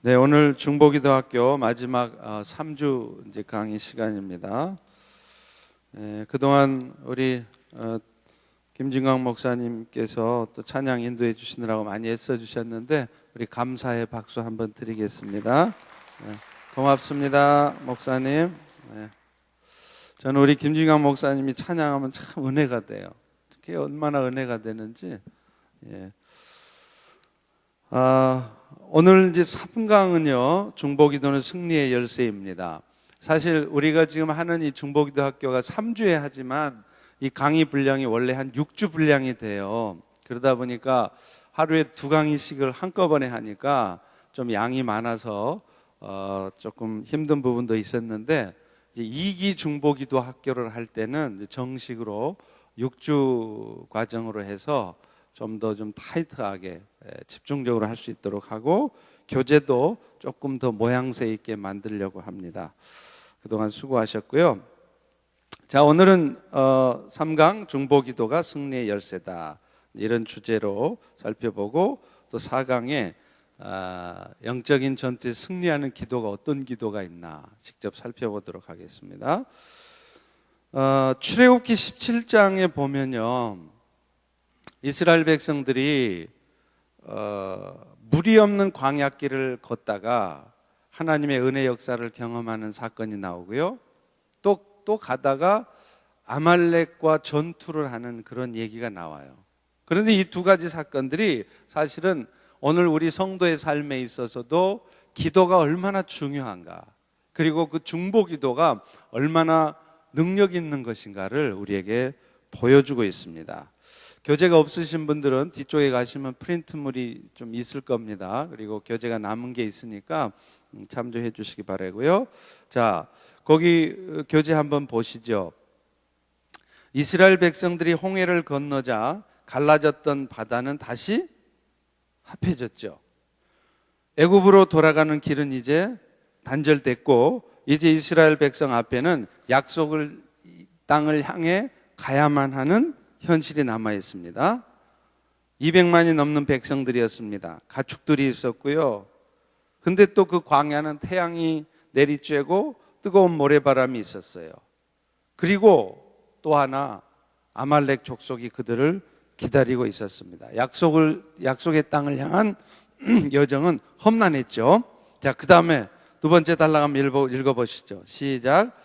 네, 오늘 중보기도학교 마지막 3주 이제 강의 시간입니다. 그동안 우리 김진광 목사님께서 또 찬양 인도해 주시느라고 많이 애써 주셨는데 우리 감사의 박수 한번 드리겠습니다. 고맙습니다, 목사님. 저는 우리 김진광 목사님이 찬양하면 참 은혜가 돼요. 그게 얼마나 은혜가 되는지. 오늘 이제 3강은요, 중보기도는 승리의 열쇠입니다. 사실 우리가 지금 하는 이 중보기도 학교가 3주에 하지만 이 강의 분량이 원래 한 6주 분량이 돼요. 그러다 보니까 하루에 2강의씩을 한꺼번에 하니까 좀 양이 많아서 조금 힘든 부분도 있었는데, 이제 2기 중보기도 학교를 할 때는 이제 정식으로 6주 과정으로 해서 좀 더 좀 타이트하게 집중적으로 할 수 있도록 하고, 교재도 조금 더 모양새 있게 만들려고 합니다. 그동안 수고하셨고요. 자, 오늘은 3강 중보기도가 승리의 열쇠다, 이런 주제로 살펴보고, 또 4강에 영적인 전투에 승리하는 기도가 어떤 기도가 있나 직접 살펴보도록 하겠습니다. 출애굽기 17장에 보면요, 이스라엘 백성들이 물이 없는 광야길을 걷다가 하나님의 은혜 역사를 경험하는 사건이 나오고요, 또 가다가 아말렉과 전투를 하는 그런 얘기가 나와요. 그런데 이 두 가지 사건들이 사실은 오늘 우리 성도의 삶에 있어서도 기도가 얼마나 중요한가, 그리고 그 중보기도가 얼마나 능력 있는 것인가를 우리에게 보여주고 있습니다. 교재가 없으신 분들은 뒤쪽에 가시면 프린트물이 좀 있을 겁니다. 그리고 교재가 남은 게 있으니까 참조해 주시기 바라고요. 자, 거기 교재 한번 보시죠. 이스라엘 백성들이 홍해를 건너자 갈라졌던 바다는 다시 합해졌죠. 애굽으로 돌아가는 길은 이제 단절됐고, 이제 이스라엘 백성 앞에는 약속을 땅을 향해 가야만 하는 현실이 남아 있습니다. 200만이 넘는 백성들이었습니다. 가축들이 있었고요. 근데 또 그 광야는 태양이 내리쬐고 뜨거운 모래바람이 있었어요. 그리고 또 하나, 아말렉 족속이 그들을 기다리고 있었습니다. 약속의 땅을 향한 여정은 험난했죠. 자, 그 다음에 두 번째 단락 한번 읽어보시죠. 시작.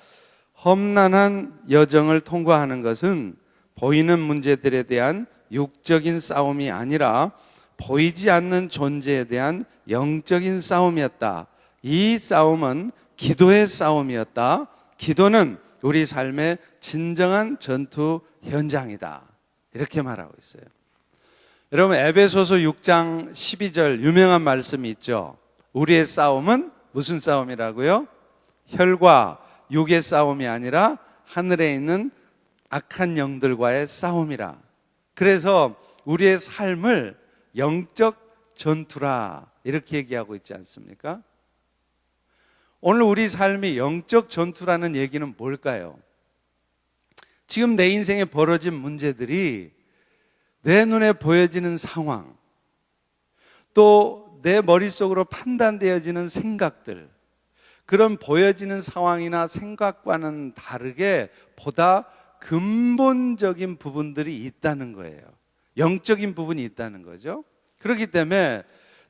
험난한 여정을 통과하는 것은 보이는 문제들에 대한 육적인 싸움이 아니라 보이지 않는 존재에 대한 영적인 싸움이었다. 이 싸움은 기도의 싸움이었다. 기도는 우리 삶의 진정한 전투 현장이다. 이렇게 말하고 있어요. 여러분, 에베소서 6장 12절 유명한 말씀이 있죠. 우리의 싸움은 무슨 싸움이라고요? 혈과 육의 싸움이 아니라 하늘에 있는 악한 영들과의 싸움이라. 그래서 우리의 삶을 영적 전투라 이렇게 얘기하고 있지 않습니까? 오늘 우리 삶이 영적 전투라는 얘기는 뭘까요? 지금 내 인생에 벌어진 문제들이 내 눈에 보여지는 상황, 또 내 머릿속으로 판단되어지는 생각들, 그런 보여지는 상황이나 생각과는 다르게 보다 근본적인 부분들이 있다는 거예요. 영적인 부분이 있다는 거죠. 그렇기 때문에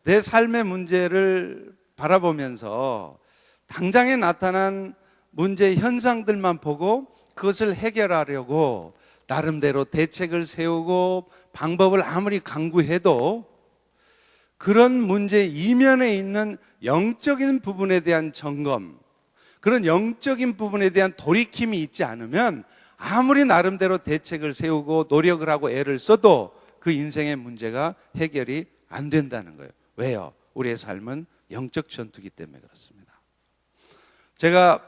내 삶의 문제를 바라보면서 당장에 나타난 문제 현상들만 보고 그것을 해결하려고 나름대로 대책을 세우고 방법을 아무리 강구해도 그런 문제 이면에 있는 영적인 부분에 대한 점검, 그런 영적인 부분에 대한 돌이킴이 있지 않으면 아무리 나름대로 대책을 세우고 노력을 하고 애를 써도 그 인생의 문제가 해결이 안 된다는 거예요. 왜요? 우리의 삶은 영적 전투이기 때문에 그렇습니다. 제가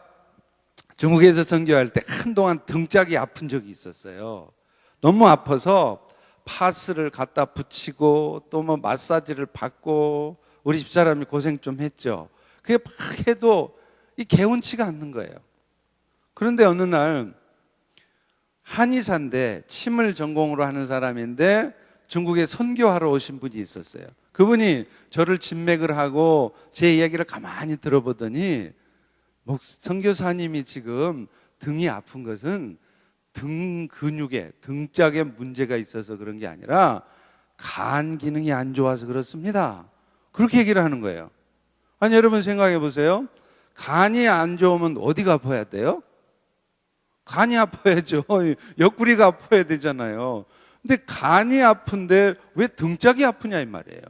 중국에서 선교할 때 한동안 등짝이 아픈 적이 있었어요. 너무 아파서 파스를 갖다 붙이고 또 뭐 마사지를 받고 우리 집사람이 고생 좀 했죠. 그게 막 해도 이 개운치가 않는 거예요. 그런데 어느 날 한의사인데 침을 전공으로 하는 사람인데 중국에 선교하러 오신 분이 있었어요. 그분이 저를 진맥을 하고 제 이야기를 가만히 들어보더니 선교사님이 지금 등이 아픈 것은 등 근육에, 등짝에 문제가 있어서 그런 게 아니라 간 기능이 안 좋아서 그렇습니다. 그렇게 얘기를 하는 거예요. 아니, 여러분 생각해 보세요. 간이 안 좋으면 어디가 아파야 돼요? 간이 아파야죠. 옆구리가 아파야 되잖아요. 근데 간이 아픈데 왜 등짝이 아프냐 이 말이에요.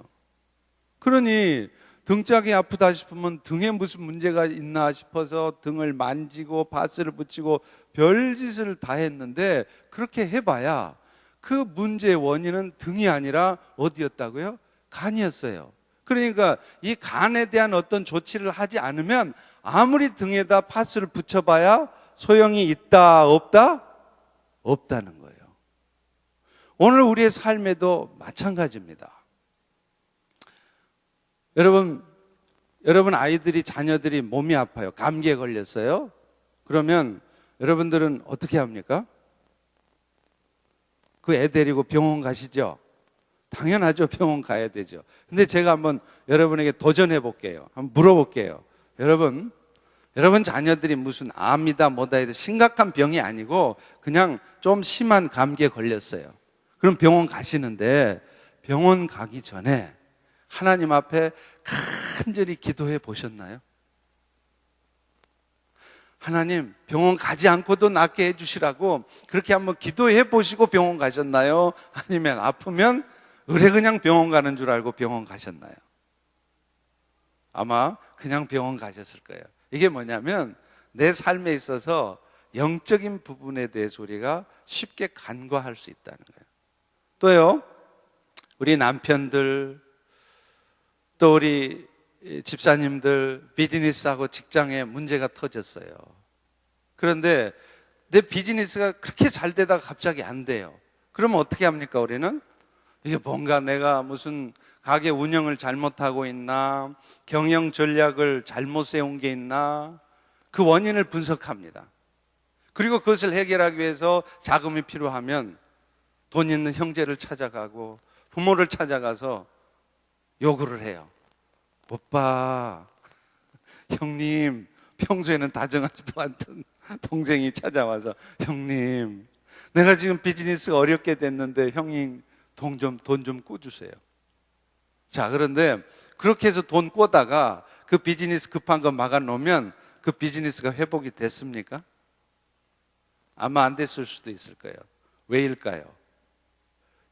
그러니 등짝이 아프다 싶으면 등에 무슨 문제가 있나 싶어서 등을 만지고 파스를 붙이고 별짓을 다 했는데 그렇게 해봐야 그 문제의 원인은 등이 아니라 어디였다고요? 간이었어요. 그러니까 이 간에 대한 어떤 조치를 하지 않으면 아무리 등에다 파스를 붙여봐야 소용이 있다 없다? 없다는 거예요. 오늘 우리의 삶에도 마찬가지입니다. 여러분 아이들이, 자녀들이 몸이 아파요. 감기에 걸렸어요. 그러면 여러분들은 어떻게 합니까? 그 애 데리고 병원 가시죠? 당연하죠. 병원 가야 되죠. 근데 제가 한번 여러분에게 도전해 볼게요. 한번 물어볼게요. 여러분 자녀들이 무슨 암이다 뭐다 해도 심각한 병이 아니고 그냥 좀 심한 감기에 걸렸어요. 그럼 병원 가시는데 병원 가기 전에 하나님 앞에 간절히 기도해 보셨나요? 하나님, 병원 가지 않고도 낫게 해주시라고 그렇게 한번 기도해 보시고 병원 가셨나요? 아니면 아프면 의뢰 그냥 병원 가는 줄 알고 병원 가셨나요? 아마 그냥 병원 가셨을 거예요. 이게 뭐냐면 내 삶에 있어서 영적인 부분에 대해서 우리가 쉽게 간과할 수 있다는 거예요. 또요, 우리 남편들, 또 우리 집사님들 비즈니스하고 직장에 문제가 터졌어요. 그런데 내 비즈니스가 그렇게 잘 되다가 갑자기 안 돼요. 그러면 어떻게 합니까? 우리는 이게 뭔가 내가 무슨 가게 운영을 잘못하고 있나, 경영 전략을 잘못 세운 게 있나, 그 원인을 분석합니다. 그리고 그것을 해결하기 위해서 자금이 필요하면 돈 있는 형제를 찾아가고 부모를 찾아가서 요구를 해요. 오빠, 형님, 평소에는 다정하지도 않던 동생이 찾아와서 형님, 내가 지금 비즈니스가 어렵게 됐는데 형님 돈 좀 꿔주세요. 자, 그런데 그렇게 해서 돈 꿔다가 그 비즈니스 급한 거 막아놓으면 그 비즈니스가 회복이 됐습니까? 아마 안 됐을 수도 있을 거예요. 왜일까요?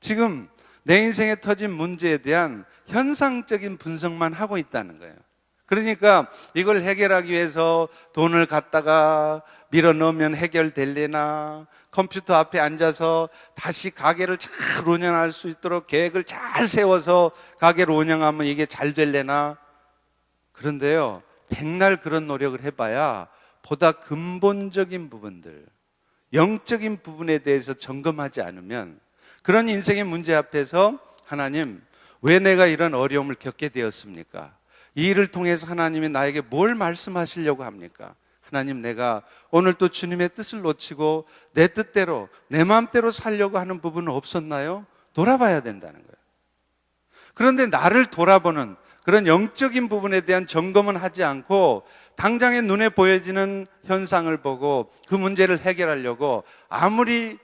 지금 내 인생에 터진 문제에 대한 현상적인 분석만 하고 있다는 거예요. 그러니까 이걸 해결하기 위해서 돈을 갖다가 밀어넣으면 해결될래나, 컴퓨터 앞에 앉아서 다시 가게를 잘 운영할 수 있도록 계획을 잘 세워서 가게를 운영하면 이게 잘 될래나. 그런데요, 백날 그런 노력을 해봐야 보다 근본적인 부분들, 영적인 부분에 대해서 점검하지 않으면 그런 인생의 문제 앞에서 하나님, 왜 내가 이런 어려움을 겪게 되었습니까? 이 일을 통해서 하나님이 나에게 뭘 말씀하시려고 합니까? 하나님, 내가 오늘 또 주님의 뜻을 놓치고 내 뜻대로, 내 마음대로 살려고 하는 부분은 없었나요? 돌아봐야 된다는 거예요. 그런데 나를 돌아보는 그런 영적인 부분에 대한 점검은 하지 않고 당장의 눈에 보여지는 현상을 보고 그 문제를 해결하려고 아무리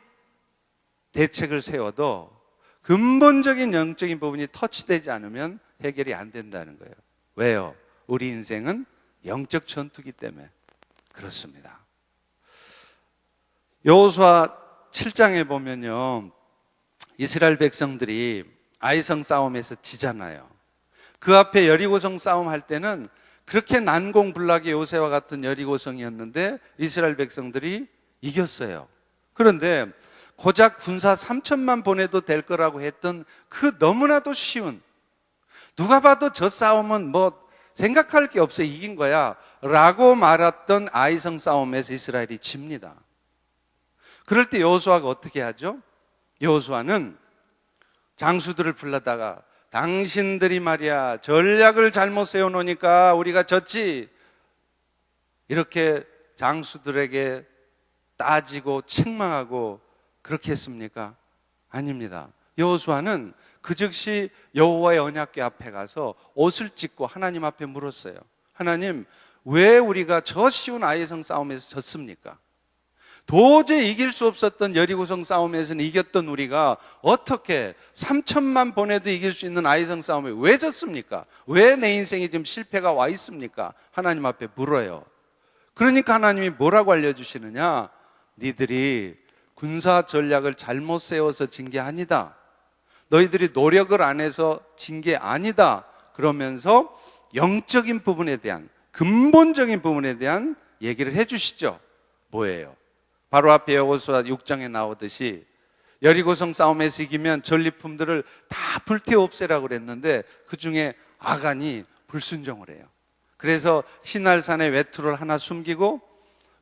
대책을 세워도 근본적인 영적인 부분이 터치되지 않으면 해결이 안 된다는 거예요. 왜요? 우리 인생은 영적 전투기 때문에 그렇습니다. 여호수아 7장에 보면요, 이스라엘 백성들이 아이성 싸움에서 지잖아요. 그 앞에 여리고성 싸움할 때는 그렇게 난공불락의 요새와 같은 여리고성이었는데 이스라엘 백성들이 이겼어요. 그런데 고작 군사 3천만 보내도 될 거라고 했던 그 너무나도 쉬운, 누가 봐도 저 싸움은 뭐 생각할 게 없어 이긴 거야 라고 말했던 아이성 싸움에서 이스라엘이 집니다. 그럴 때 여호수아가 어떻게 하죠? 여호수아는 장수들을 불러다가 당신들이 말이야 전략을 잘못 세워놓으니까 우리가 졌지, 이렇게 장수들에게 따지고 책망하고 그렇게 했습니까? 아닙니다. 여호수아는 그 즉시 여호와의 언약궤 앞에 가서 옷을 찢고 하나님 앞에 물었어요. 하나님, 왜 우리가 저 쉬운 아이성 싸움에서 졌습니까? 도저히 이길 수 없었던 여리고성 싸움에서는 이겼던 우리가 어떻게 3천만 보내도 이길 수 있는 아이성 싸움에 왜 졌습니까? 왜 내 인생에 지금 실패가 와 있습니까? 하나님 앞에 물어요. 그러니까 하나님이 뭐라고 알려주시느냐? 니들이 군사 전략을 잘못 세워서 진 게 아니다. 너희들이 노력을 안 해서 진 게 아니다. 그러면서 영적인 부분에 대한, 근본적인 부분에 대한 얘기를 해주시죠. 뭐예요? 바로 앞에 여호수아 6장에 나오듯이 여리고성 싸움에서 이기면 전리품들을 다 불태워 없애라고 그랬는데 그 중에 아간이 불순종을 해요. 그래서 시날산에 외투를 하나 숨기고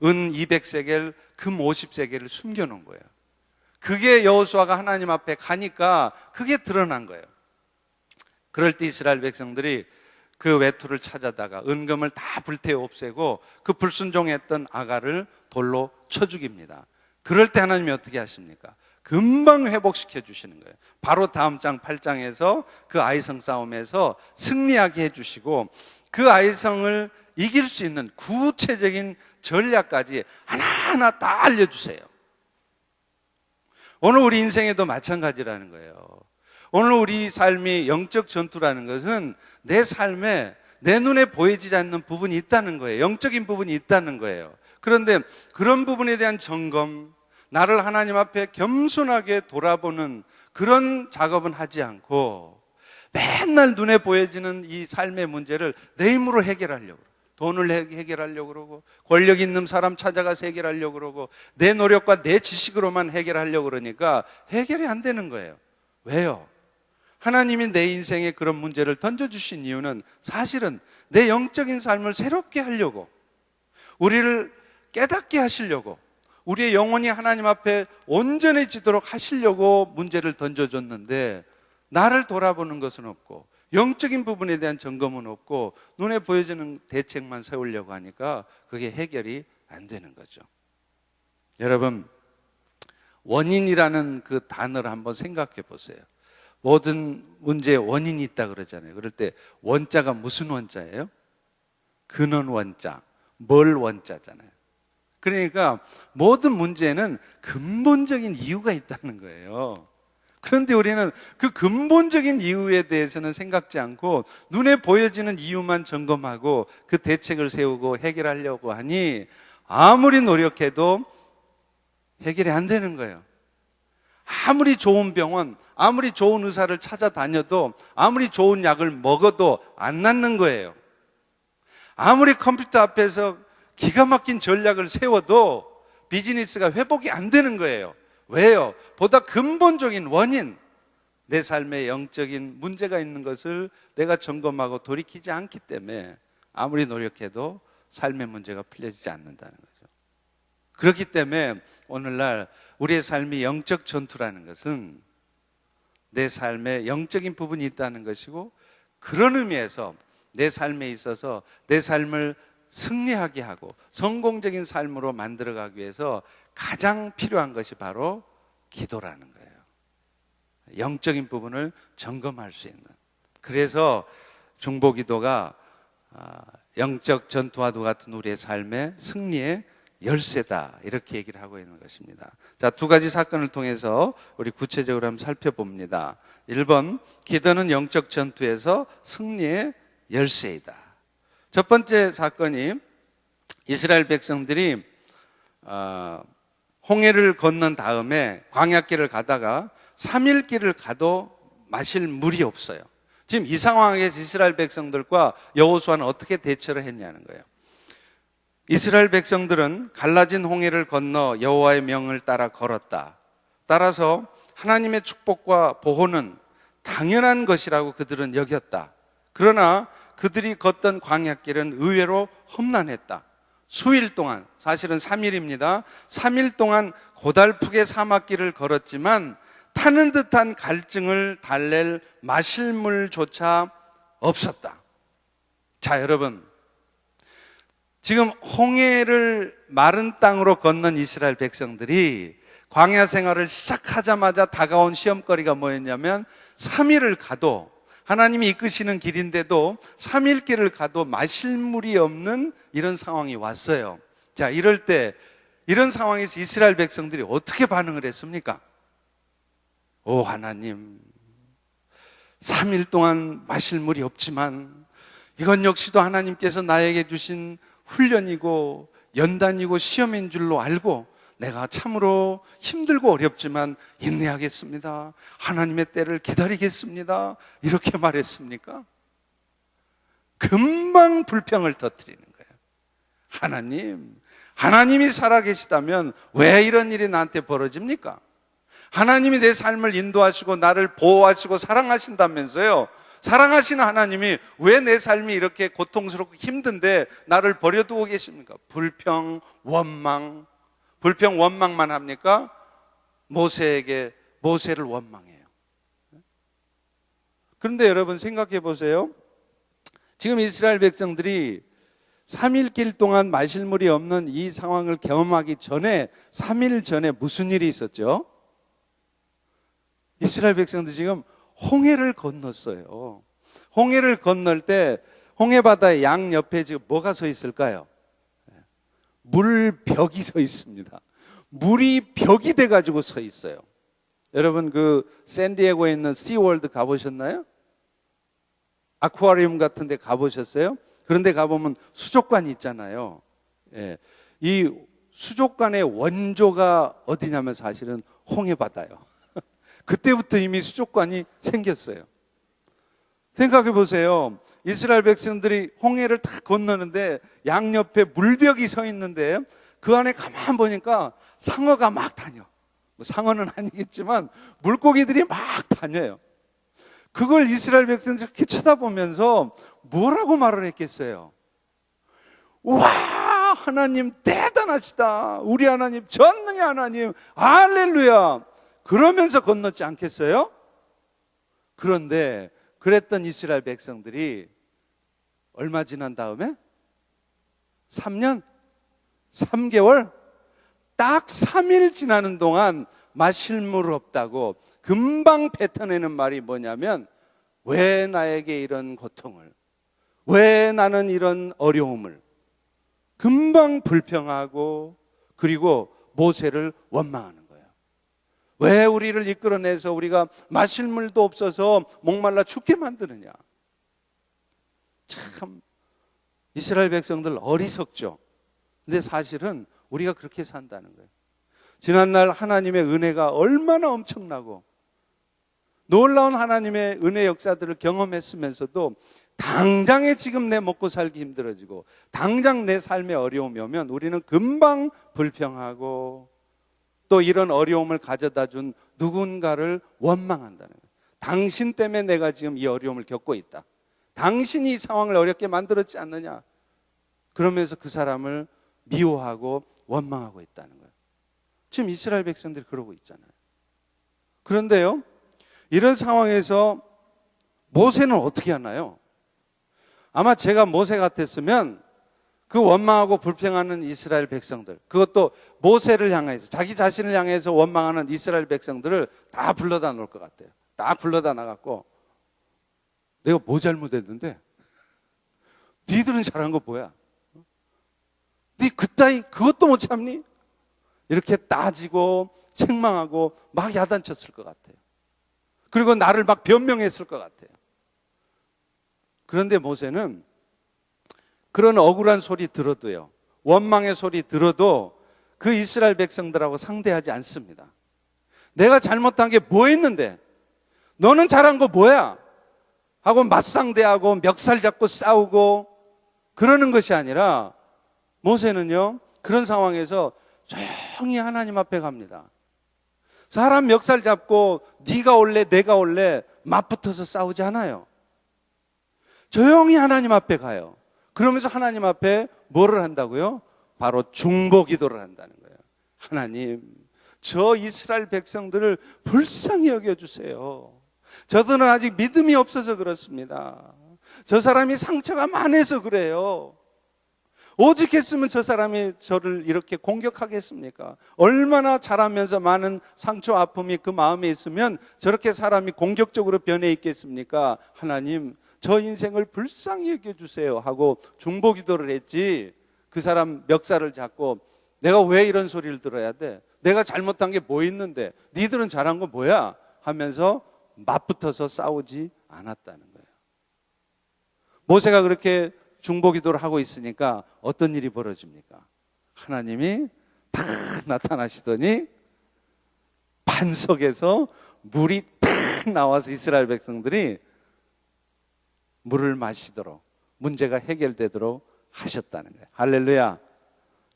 은 200세겔, 금 50세겔을 숨겨놓은 거예요. 그게 여호수아가 하나님 앞에 가니까 그게 드러난 거예요. 그럴 때 이스라엘 백성들이 그 외투를 찾아다가 은금을 다 불태워 없애고 그 불순종했던 아가를 돌로 쳐 죽입니다. 그럴 때 하나님이 어떻게 하십니까? 금방 회복시켜 주시는 거예요. 바로 다음 장 8장에서 그 아이성 싸움에서 승리하게 해주시고 그 아이성을 이길 수 있는 구체적인 전략까지 하나하나 다 알려주세요. 오늘 우리 인생에도 마찬가지라는 거예요. 오늘 우리 삶이 영적 전투라는 것은 내 삶에 내 눈에 보이지 않는 부분이 있다는 거예요. 영적인 부분이 있다는 거예요. 그런데 그런 부분에 대한 점검, 나를 하나님 앞에 겸손하게 돌아보는 그런 작업은 하지 않고 맨날 눈에 보여지는 이 삶의 문제를 내 힘으로 해결하려고, 돈을 해결하려고 그러고 권력 있는 사람 찾아가서 해결하려고 그러고 내 노력과 내 지식으로만 해결하려고 그러니까 해결이 안 되는 거예요. 왜요? 하나님이 내 인생에 그런 문제를 던져주신 이유는 사실은 내 영적인 삶을 새롭게 하려고, 우리를 깨닫게 하시려고, 우리의 영혼이 하나님 앞에 온전해지도록 하시려고 문제를 던져줬는데 나를 돌아보는 것은 없고 영적인 부분에 대한 점검은 없고 눈에 보여지는 대책만 세우려고 하니까 그게 해결이 안 되는 거죠. 여러분, 원인이라는 그 단어를 한번 생각해 보세요. 모든 문제에 원인이 있다 그러잖아요. 그럴 때 원자가 무슨 원자예요? 근원 원자, 뭘 원자잖아요. 그러니까 모든 문제는 근본적인 이유가 있다는 거예요. 그런데 우리는 그 근본적인 이유에 대해서는 생각지 않고 눈에 보여지는 이유만 점검하고 그 대책을 세우고 해결하려고 하니 아무리 노력해도 해결이 안 되는 거예요. 아무리 좋은 병원, 아무리 좋은 의사를 찾아다녀도 아무리 좋은 약을 먹어도 안 낫는 거예요. 아무리 컴퓨터 앞에서 기가 막힌 전략을 세워도 비즈니스가 회복이 안 되는 거예요. 왜요? 보다 근본적인 원인, 내 삶에 영적인 문제가 있는 것을 내가 점검하고 돌이키지 않기 때문에 아무리 노력해도 삶의 문제가 풀려지지 않는다는 거죠. 그렇기 때문에 오늘날 우리의 삶이 영적 전투라는 것은 내 삶에 영적인 부분이 있다는 것이고, 그런 의미에서 내 삶에 있어서 내 삶을 승리하게 하고 성공적인 삶으로 만들어가기 위해서 가장 필요한 것이 바로 기도라는 거예요. 영적인 부분을 점검할 수 있는. 그래서 중보기도가 영적 전투와도 같은 우리의 삶의 승리의 열쇠다, 이렇게 얘기를 하고 있는 것입니다. 자, 두 가지 사건을 통해서 우리 구체적으로 한번 살펴봅니다. 1번, 기도는 영적 전투에서 승리의 열쇠이다. 첫 번째 사건이 이스라엘 백성들이 홍해를 건넌 다음에 광야길을 가다가 3일 길을 가도 마실 물이 없어요. 지금 이 상황에서 이스라엘 백성들과 여호수아는 어떻게 대처를 했냐는 거예요. 이스라엘 백성들은 갈라진 홍해를 건너 여호와의 명을 따라 걸었다. 따라서 하나님의 축복과 보호는 당연한 것이라고 그들은 여겼다. 그러나 그들이 걷던 광야길은 의외로 험난했다. 수일 동안, 사실은 3일입니다. 3일 동안 고달프게 사막길을 걸었지만 타는 듯한 갈증을 달랠 마실 물조차 없었다. 자, 여러분, 지금 홍해를 마른 땅으로 건넌 이스라엘 백성들이 광야 생활을 시작하자마자 다가온 시험거리가 뭐였냐면 3일을 가도 하나님이 이끄시는 길인데도 3일 길을 가도 마실 물이 없는 이런 상황이 왔어요. 자, 이럴 때 이런 상황에서 이스라엘 백성들이 어떻게 반응을 했습니까? 오 하나님, 3일 동안 마실 물이 없지만 이건 역시도 하나님께서 나에게 주신 훈련이고 연단이고 시험인 줄로 알고 내가 참으로 힘들고 어렵지만 인내하겠습니다. 하나님의 때를 기다리겠습니다. 이렇게 말했습니까? 금방 불평을 터뜨리는 거예요. 하나님이 살아계시다면 왜 이런 일이 나한테 벌어집니까? 하나님이 내 삶을 인도하시고 나를 보호하시고 사랑하신다면서요. 사랑하시는 하나님이 왜 내 삶이 이렇게 고통스럽고 힘든데 나를 버려두고 계십니까? 불평, 원망만 합니까? 모세를 원망해요. 그런데 여러분 생각해 보세요. 지금 이스라엘 백성들이 3일 동안 마실 물이 없는 이 상황을 경험하기 전에 3일 전에 무슨 일이 있었죠? 이스라엘 백성들이 지금 홍해를 건넜어요. 홍해를 건널 때 홍해바다의 양 옆에 지금 뭐가 서 있을까요? 물벽이 서 있습니다. 물이 벽이 돼가지고 서 있어요. 여러분 그 샌디에고에 있는 시월드 가보셨나요? 아쿠아리움 같은 데 가보셨어요? 그런데 가보면 수족관이 있잖아요. 예. 이 수족관의 원조가 어디냐면 사실은 홍해바다요. 그때부터 이미 수족관이 생겼어요. 생각해 보세요. 이스라엘 백성들이 홍해를 다 건너는데 양옆에 물벽이 서 있는데 그 안에 가만 보니까 상어가 막 다녀. 뭐 상어는 아니겠지만 물고기들이 막 다녀요. 그걸 이스라엘 백성들이 이렇게 쳐다보면서 뭐라고 말을 했겠어요? 우와, 하나님 대단하시다. 우리 하나님 전능의 하나님 할렐루야. 그러면서 건넜지 않겠어요? 그런데 그랬던 이스라엘 백성들이 얼마 지난 다음에 3년, 3개월, 딱 3일 지나는 동안 마실 물 없다고 금방 뱉어내는 말이 뭐냐면 왜 나에게 이런 고통을, 왜 나는 이런 어려움을, 금방 불평하고 그리고 모세를 원망하는 거예요. 왜 우리를 이끌어내서 우리가 마실 물도 없어서 목말라 죽게 만드느냐. 참 이스라엘 백성들 어리석죠. 근데 사실은 우리가 그렇게 산다는 거예요. 지난날 하나님의 은혜가 얼마나 엄청나고 놀라운 하나님의 은혜 역사들을 경험했으면서도 당장에 지금 내 먹고 살기 힘들어지고 당장 내 삶에 어려움이 오면 우리는 금방 불평하고 또 이런 어려움을 가져다 준 누군가를 원망한다는 거예요. 당신 때문에 내가 지금 이 어려움을 겪고 있다. 당신이 이 상황을 어렵게 만들었지 않느냐. 그러면서 그 사람을 미워하고 원망하고 있다는 거예요. 지금 이스라엘 백성들이 그러고 있잖아요. 그런데요, 이런 상황에서 모세는 어떻게 하나요? 아마 제가 모세 같았으면 그 원망하고 불평하는 이스라엘 백성들, 그것도 모세를 향해서 자기 자신을 향해서 원망하는 이스라엘 백성들을 다 불러다 놓을 것 같아요. 다 불러다 나갔고 내가 뭐 잘못했는데 니들은 잘한 거 뭐야? 니 그따위 그것도 못 참니? 이렇게 따지고 책망하고 막 야단쳤을 것 같아요. 그리고 나를 막 변명했을 것 같아요. 그런데 모세는 그런 억울한 소리 들어도요, 원망의 소리 들어도 그 이스라엘 백성들하고 상대하지 않습니다. 내가 잘못한 게 뭐 했는데 너는 잘한 거 뭐야? 하고 맞상대하고 멱살 잡고 싸우고 그러는 것이 아니라 모세는요, 그런 상황에서 조용히 하나님 앞에 갑니다. 사람 멱살 잡고 네가 올래 내가 올래 맞붙어서 싸우지 않아요. 조용히 하나님 앞에 가요. 그러면서 하나님 앞에 뭐를 한다고요? 바로 중보 기도를 한다는 거예요. 하나님, 저 이스라엘 백성들을 불쌍히 여겨주세요. 저들은 아직 믿음이 없어서 그렇습니다. 저 사람이 상처가 많아서 그래요. 오직 했으면 저 사람이 저를 이렇게 공격하겠습니까? 얼마나 잘하면서 많은 상처 아픔이 그 마음에 있으면 저렇게 사람이 공격적으로 변해 있겠습니까? 하나님, 저 인생을 불쌍히 여겨주세요 하고 중보기도를 했지, 그 사람 멱살을 잡고 내가 왜 이런 소리를 들어야 돼? 내가 잘못한 게 뭐 있는데? 니들은 잘한 거 뭐야? 하면서 맞붙어서 싸우지 않았다는 거예요. 모세가 그렇게 중보기도를 하고 있으니까 어떤 일이 벌어집니까? 하나님이 탁 나타나시더니 반석에서 물이 탁 나와서 이스라엘 백성들이 물을 마시도록, 문제가 해결되도록 하셨다는 거예요. 할렐루야.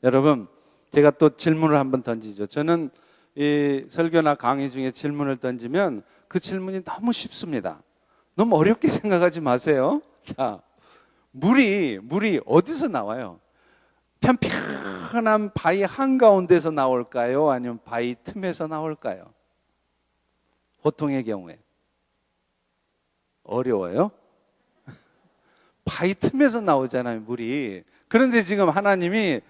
여러분, 제가 또 질문을 한번 던지죠. 저는 이 설교나 강의 중에 질문을 던지면 그 질문이 너무 쉽습니다. 너무 어렵게 생각하지 마세요. 자, 물이 어디서 나와요? 편편한 바위 한가운데서 나올까요? 아니면 바위 틈에서 나올까요? 보통의 경우에 어려워요? 바위 틈에서 나오잖아요, 물이. 그런데 지금 하나님이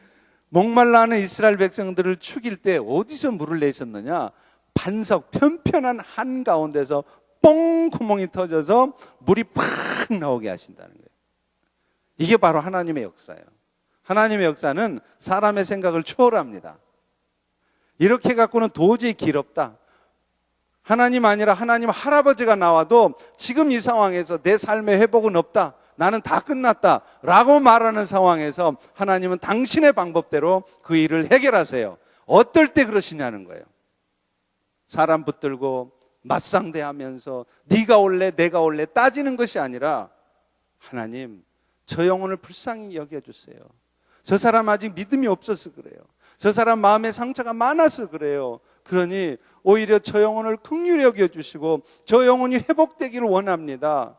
목말라 하는 이스라엘 백성들을 죽일 때 어디서 물을 내셨느냐? 반석 편편한 한가운데서 뽕 구멍이 터져서 물이 팍 나오게 하신다는 거예요. 이게 바로 하나님의 역사예요. 하나님의 역사는 사람의 생각을 초월합니다. 이렇게 갖고는 도저히 길 없다. 하나님 아니라 하나님 할아버지가 나와도 지금 이 상황에서 내 삶의 회복은 없다, 나는 다 끝났다 라고 말하는 상황에서 하나님은 당신의 방법대로 그 일을 해결하세요. 어떨 때 그러시냐는 거예요. 사람 붙들고 맞상대하면서 네가 올래 내가 올래 따지는 것이 아니라, 하나님, 저 영혼을 불쌍히 여겨주세요. 저 사람 아직 믿음이 없어서 그래요. 저 사람 마음에 상처가 많아서 그래요. 그러니 오히려 저 영혼을 긍휼히 여겨주시고 저 영혼이 회복되기를 원합니다.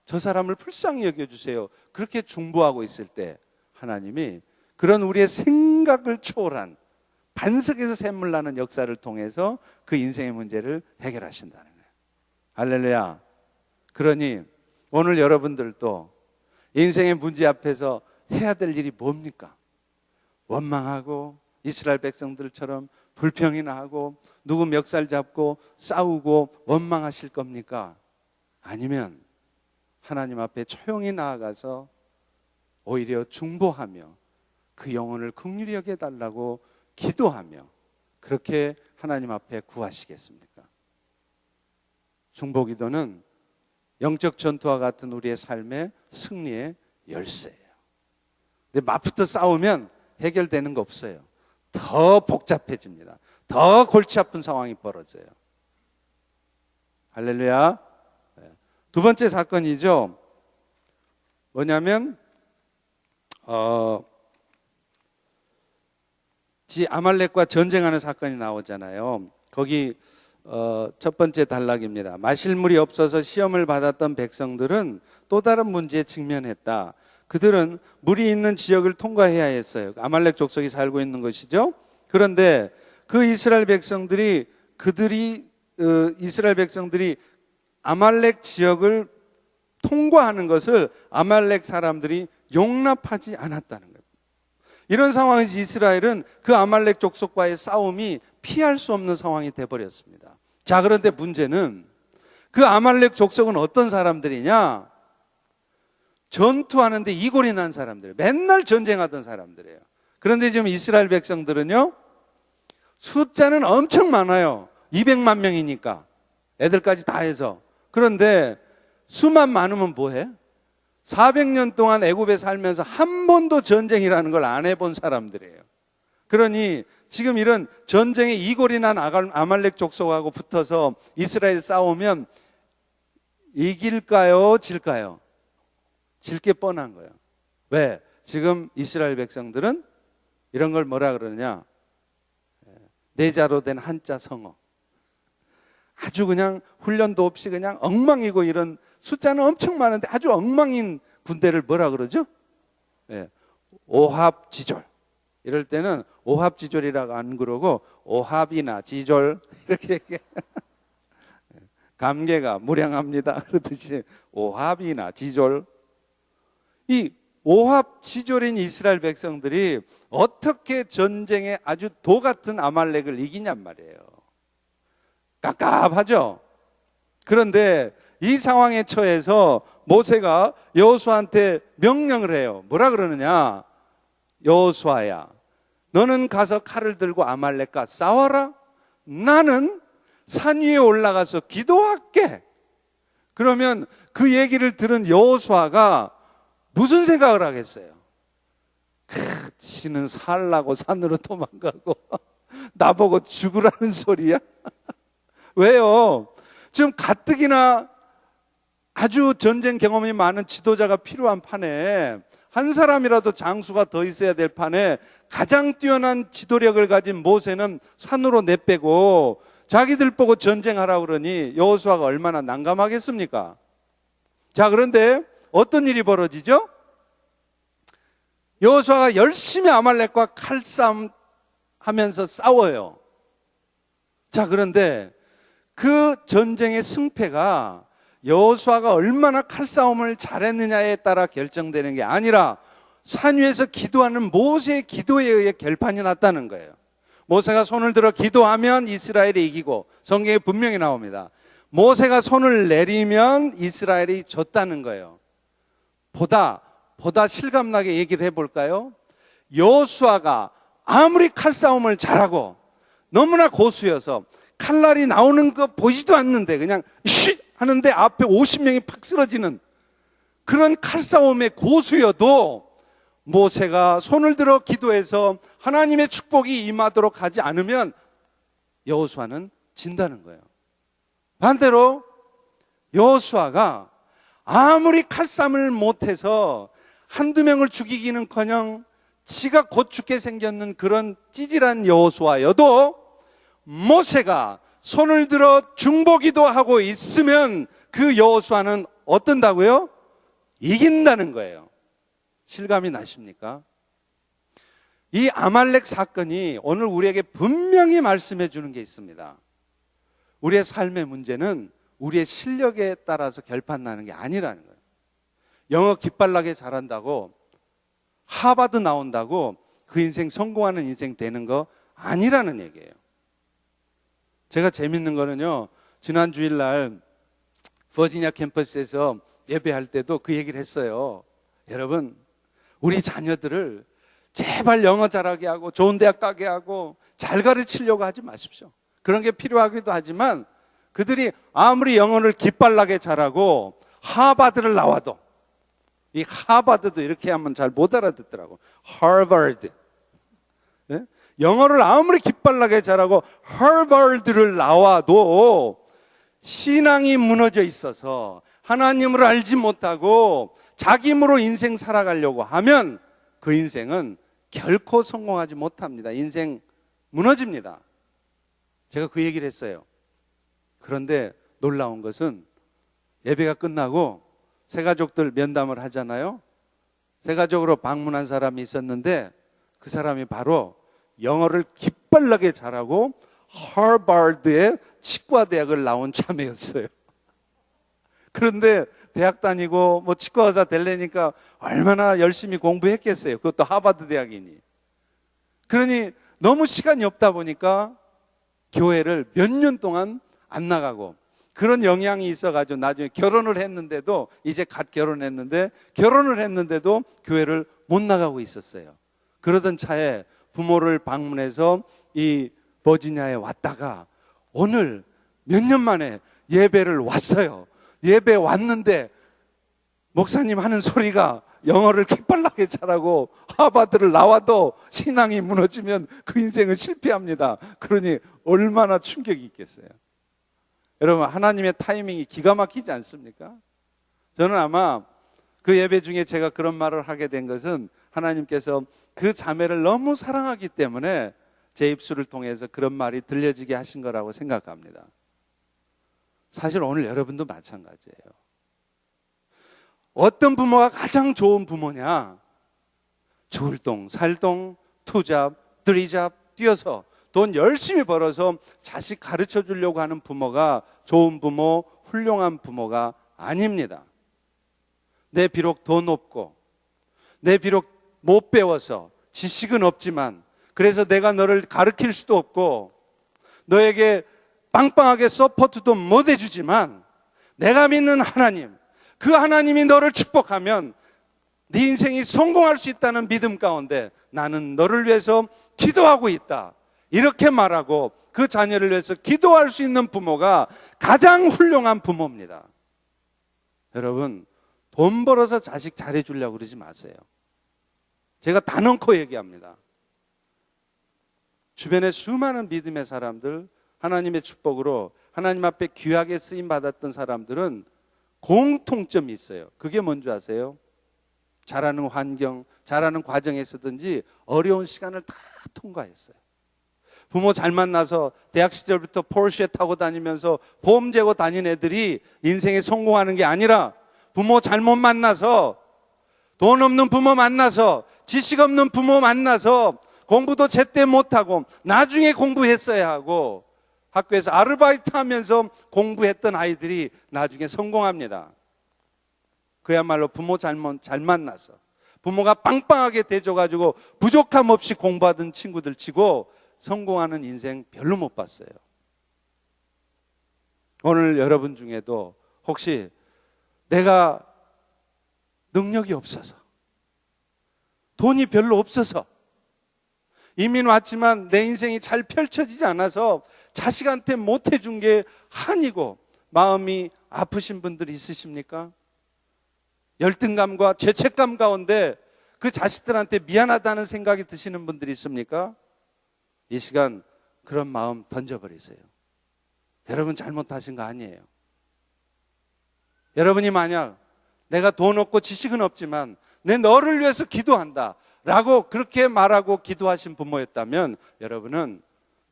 저 사람을 불쌍히 여겨주세요. 그렇게 중보하고 있을 때 하나님이 그런 우리의 생각을 초월한 반석에서 샘물 나는 역사를 통해서 그 인생의 문제를 해결하신다는 거예요. 할렐루야. 그러니 오늘 여러분들도 인생의 문제 앞에서 해야 될 일이 뭡니까? 원망하고 이스라엘 백성들처럼 불평이나 하고 누구 멱살 잡고 싸우고 원망하실 겁니까? 아니면 하나님 앞에 조용히 나아가서 오히려 중보하며 그 영혼을 긍휼히 여겨달라고 기도하며 그렇게 하나님 앞에 구하시겠습니까? 중보기도는 영적 전투와 같은 우리의 삶의 승리의 열쇠예요. 근데 맞붙어 싸우면 해결되는 거 없어요. 더 복잡해집니다. 더 골치 아픈 상황이 벌어져요. 할렐루야. 두 번째 사건이죠. 뭐냐면 아말렉과 전쟁하는 사건이 나오잖아요. 거기 첫 번째 단락입니다. 마실 물이 없어서 시험을 받았던 백성들은 또 다른 문제에 직면했다. 그들은 물이 있는 지역을 통과해야 했어요. 아말렉 족속이 살고 있는 것이죠. 그런데 그 이스라엘 백성들이 아말렉 지역을 통과하는 것을 아말렉 사람들이 용납하지 않았다는 거예요. 이런 상황에서 이스라엘은 그 아말렉 족속과의 싸움이 피할 수 없는 상황이 되어버렸습니다. 자, 그런데 문제는 그 아말렉 족속은 어떤 사람들이냐? 전투하는데 이골이 난 사람들이에요. 맨날 전쟁하던 사람들이에요. 그런데 지금 이스라엘 백성들은요, 숫자는 엄청 많아요. 200만 명이니까 애들까지 다 해서. 그런데 수만 많으면 뭐해? 400년 동안 애굽에 살면서 한 번도 전쟁이라는 걸 안 해본 사람들이에요. 그러니 지금 이런 전쟁에 이골이 난 아말렉 족속하고 붙어서 이스라엘 싸우면 이길까요? 질까요? 질 게 뻔한 거예요. 왜? 지금 이스라엘 백성들은 이런 걸 뭐라 그러느냐? 내자로 된 한자 성어. 아주 그냥 훈련도 없이 그냥 엉망이고, 이런 숫자는 엄청 많은데 아주 엉망인 군대를 뭐라 그러죠? 오합지졸. 이럴 때는 오합지졸이라고 안 그러고 오합이나 지졸 이렇게 감개가 무량합니다 그러듯이 오합이나 지졸. 이 오합지졸인 이스라엘 백성들이 어떻게 전쟁에 아주 도 같은 아말렉을 이기냔 말이에요. 깝깝하죠. 그런데 이 상황에 처해서 모세가 여호수아한테 명령을 해요. 뭐라 그러느냐? 여호수아야, 너는 가서 칼을 들고 아말렉과 싸워라. 나는 산 위에 올라가서 기도할게. 그러면 그 얘기를 들은 여호수아가 무슨 생각을 하겠어요? 지는 살라고 산으로 도망가고 나보고 죽으라는 소리야? 왜요? 지금 가뜩이나 아주 전쟁 경험이 많은 지도자가 필요한 판에, 한 사람이라도 장수가 더 있어야 될 판에 가장 뛰어난 지도력을 가진 모세는 산으로 내빼고 자기들 보고 전쟁하라고 그러니 여호수아가 얼마나 난감하겠습니까? 자, 그런데 어떤 일이 벌어지죠? 여호수아가 열심히 아말렉과 칼싸움 하면서 싸워요. 자, 그런데 그 전쟁의 승패가 여호수아가 얼마나 칼싸움을 잘했느냐에 따라 결정되는 게 아니라 산 위에서 기도하는 모세의 기도에 의해 결판이 났다는 거예요. 모세가 손을 들어 기도하면 이스라엘이 이기고, 성경에 분명히 나옵니다. 모세가 손을 내리면 이스라엘이 졌다는 거예요. 보다 실감나게 얘기를 해볼까요? 여호수아가 아무리 칼싸움을 잘하고 너무나 고수여서 칼날이 나오는 거 보이지도 않는데 그냥 쉿 하는데 앞에 50명이 팍 쓰러지는 그런 칼싸움의 고수여도 모세가 손을 들어 기도해서 하나님의 축복이 임하도록 하지 않으면 여호수아는 진다는 거예요. 반대로 여호수아가 아무리 칼싸움을 못해서 한두 명을 죽이기는커녕 지가 곧 죽게 생겼는 그런 찌질한 여호수아여도 모세가 손을 들어 중보기도 하고 있으면 그 여호수아는 어떤다고요? 이긴다는 거예요. 실감이 나십니까? 이 아말렉 사건이 오늘 우리에게 분명히 말씀해 주는 게 있습니다. 우리의 삶의 문제는 우리의 실력에 따라서 결판나는 게 아니라는 거예요. 영어 기빨나게 잘한다고 하버드 나온다고 그 인생 성공하는 인생 되는 거 아니라는 얘기예요. 제가 재밌는 거는요, 지난 주일날 버지니아 캠퍼스에서 예배할 때도 그 얘기를 했어요. 여러분, 우리 자녀들을 제발 영어 잘하게 하고 좋은 대학 가게 하고 잘 가르치려고 하지 마십시오. 그런 게 필요하기도 하지만 그들이 아무리 영어를 기빨나게 잘하고 하버드를 나와도, 이 하버드도 이렇게 하면 잘 못 알아듣더라고. 하버드. 네? 영어를 아무리 기빨나게 잘하고 하버드를 나와도 신앙이 무너져 있어서 하나님을 알지 못하고 자기 힘으로 인생 살아가려고 하면 그 인생은 결코 성공하지 못합니다. 인생 무너집니다. 제가 그 얘기를 했어요. 그런데 놀라운 것은 예배가 끝나고 새가족들 면담을 하잖아요. 새가족으로 방문한 사람이 있었는데 그 사람이 바로 영어를 기빨나게 잘하고 하버드의 치과대학을 나온 자매였어요. 그런데 대학 다니고 뭐 치과의사 되려니까 얼마나 열심히 공부했겠어요. 그것도 하버드 대학이니. 그러니 너무 시간이 없다 보니까 교회를 몇 년 동안 안 나가고, 그런 영향이 있어가지고 나중에 결혼을 했는데도, 이제 갓 결혼했는데 결혼을 했는데도 교회를 못 나가고 있었어요. 그러던 차에 부모를 방문해서 이 버지니아에 왔다가 오늘 몇 년 만에 예배를 왔어요. 예배 왔는데 목사님 하는 소리가 영어를 기빨나게 잘하고 하버드를 나와도 신앙이 무너지면 그 인생은 실패합니다. 그러니 얼마나 충격이 있겠어요. 여러분, 하나님의 타이밍이 기가 막히지 않습니까? 저는 아마 그 예배 중에 제가 그런 말을 하게 된 것은 하나님께서 그 자매를 너무 사랑하기 때문에 제 입술을 통해서 그런 말이 들려지게 하신 거라고 생각합니다. 사실 오늘 여러분도 마찬가지예요. 어떤 부모가 가장 좋은 부모냐? 출동, 살동, 투잡, 드리잡 뛰어서 돈 열심히 벌어서 자식 가르쳐 주려고 하는 부모가 좋은 부모, 훌륭한 부모가 아닙니다. 내 비록 더 높고 내 비록 못 배워서 지식은 없지만, 그래서 내가 너를 가르칠 수도 없고 너에게 빵빵하게 서포트도 못 해주지만, 내가 믿는 하나님, 그 하나님이 너를 축복하면 네 인생이 성공할 수 있다는 믿음 가운데 나는 너를 위해서 기도하고 있다, 이렇게 말하고 그 자녀를 위해서 기도할 수 있는 부모가 가장 훌륭한 부모입니다. 여러분, 돈 벌어서 자식 잘해주려고 그러지 마세요. 제가 단언코 얘기합니다. 주변에 수많은 믿음의 사람들, 하나님의 축복으로 하나님 앞에 귀하게 쓰임 받았던 사람들은 공통점이 있어요. 그게 뭔지 아세요? 자라는 환경, 자라는 과정에서든지 어려운 시간을 다 통과했어요. 부모 잘 만나서 대학 시절부터 포르쉐 타고 다니면서 보험 재고 다닌 애들이 인생에 성공하는 게 아니라, 부모 잘못 만나서, 돈 없는 부모 만나서, 지식 없는 부모 만나서 공부도 제때 못하고 나중에 공부했어야 하고 학교에서 아르바이트 하면서 공부했던 아이들이 나중에 성공합니다. 그야말로 부모 잘 만나서 부모가 빵빵하게 대줘가지고 부족함 없이 공부하던 친구들 치고 성공하는 인생 별로 못 봤어요. 오늘 여러분 중에도 혹시 내가 능력이 없어서, 돈이 별로 없어서, 이민 왔지만 내 인생이 잘 펼쳐지지 않아서 자식한테 못 해준 게 한이고 마음이 아프신 분들이 있으십니까? 열등감과 죄책감 가운데 그 자식들한테 미안하다는 생각이 드시는 분들이 있습니까? 이 시간 그런 마음 던져버리세요. 여러분 잘못하신 거 아니에요. 여러분이 만약 내가 돈 없고 지식은 없지만 내 너를 위해서 기도한다 라고 그렇게 말하고 기도하신 부모였다면, 여러분은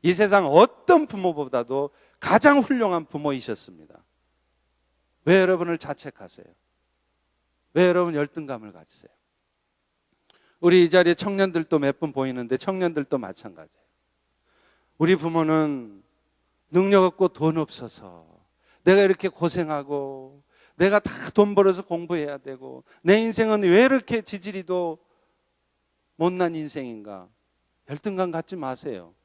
이 세상 어떤 부모보다도 가장 훌륭한 부모이셨습니다. 왜 여러분을 자책하세요? 왜 여러분 열등감을 가지세요? 우리 이 자리에 청년들도 몇 분 보이는데 청년들도 마찬가지예요. 우리 부모는 능력 없고 돈 없어서 내가 이렇게 고생하고 내가 다 돈 벌어서 공부해야 되고 내 인생은 왜 이렇게 지지리도 못난 인생인가? 열등감 갖지 마세요.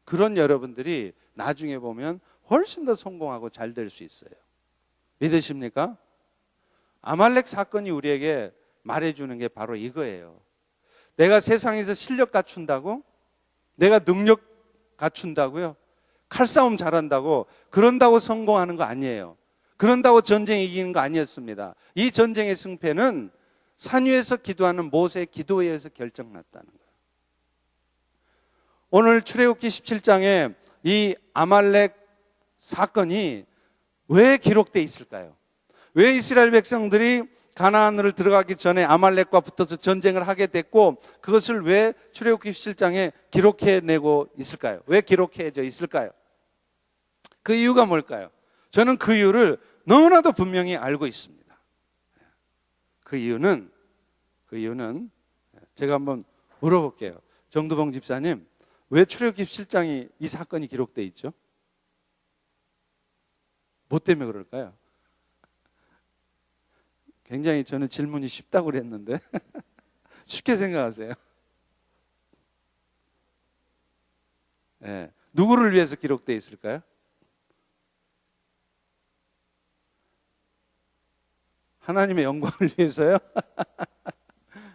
그런 여러분들이 나중에 보면 훨씬 더 성공하고 잘 될 수 있어요. 믿으십니까? 아말렉 사건이 우리에게 말해주는 게 바로 이거예요. 내가 세상에서 실력 갖춘다고? 내가 능력 갖춘다고요? 칼싸움 잘한다고? 그런다고 성공하는 거 아니에요. 그런다고 전쟁 이기는 거 아니었습니다. 이 전쟁의 승패는 산 위에서 기도하는 모세의 기도에 의해서 결정났다는 거예요. 오늘 출애굽기 17장에 이 아말렉 사건이 왜 기록되어 있을까요? 왜 이스라엘 백성들이 가나안으로 들어가기 전에 아말렉과 붙어서 전쟁을 하게 됐고, 그것을 왜 출애굽기 17장에 기록해내고 있을까요? 왜 기록해져 있을까요? 그 이유가 뭘까요? 저는 그 이유를 너무나도 분명히 알고 있습니다. 그 이유는 제가 한번 물어볼게요. 정두봉 집사님, 왜 출애굽기 17장이 이 사건이 기록되어 있죠? 뭐 때문에 그럴까요? 굉장히 저는 질문이 쉽다고 그랬는데 쉽게 생각하세요. 네. 누구를 위해서 기록되어 있을까요? 하나님의 영광을 위해서요?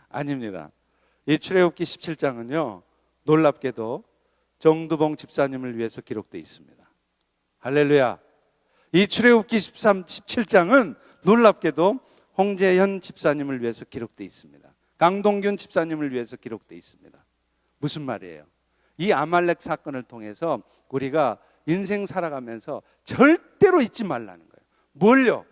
아닙니다. 이 출애굽기 17장은요, 놀랍게도 정두봉 집사님을 위해서 기록되어 있습니다. 할렐루야. 이 출애굽기 17장은 놀랍게도 홍재현 집사님을 위해서 기록되어 있습니다. 강동균 집사님을 위해서 기록되어 있습니다. 무슨 말이에요? 이 아말렉 사건을 통해서 우리가 인생 살아가면서 절대로 잊지 말라는 거예요. 뭘요?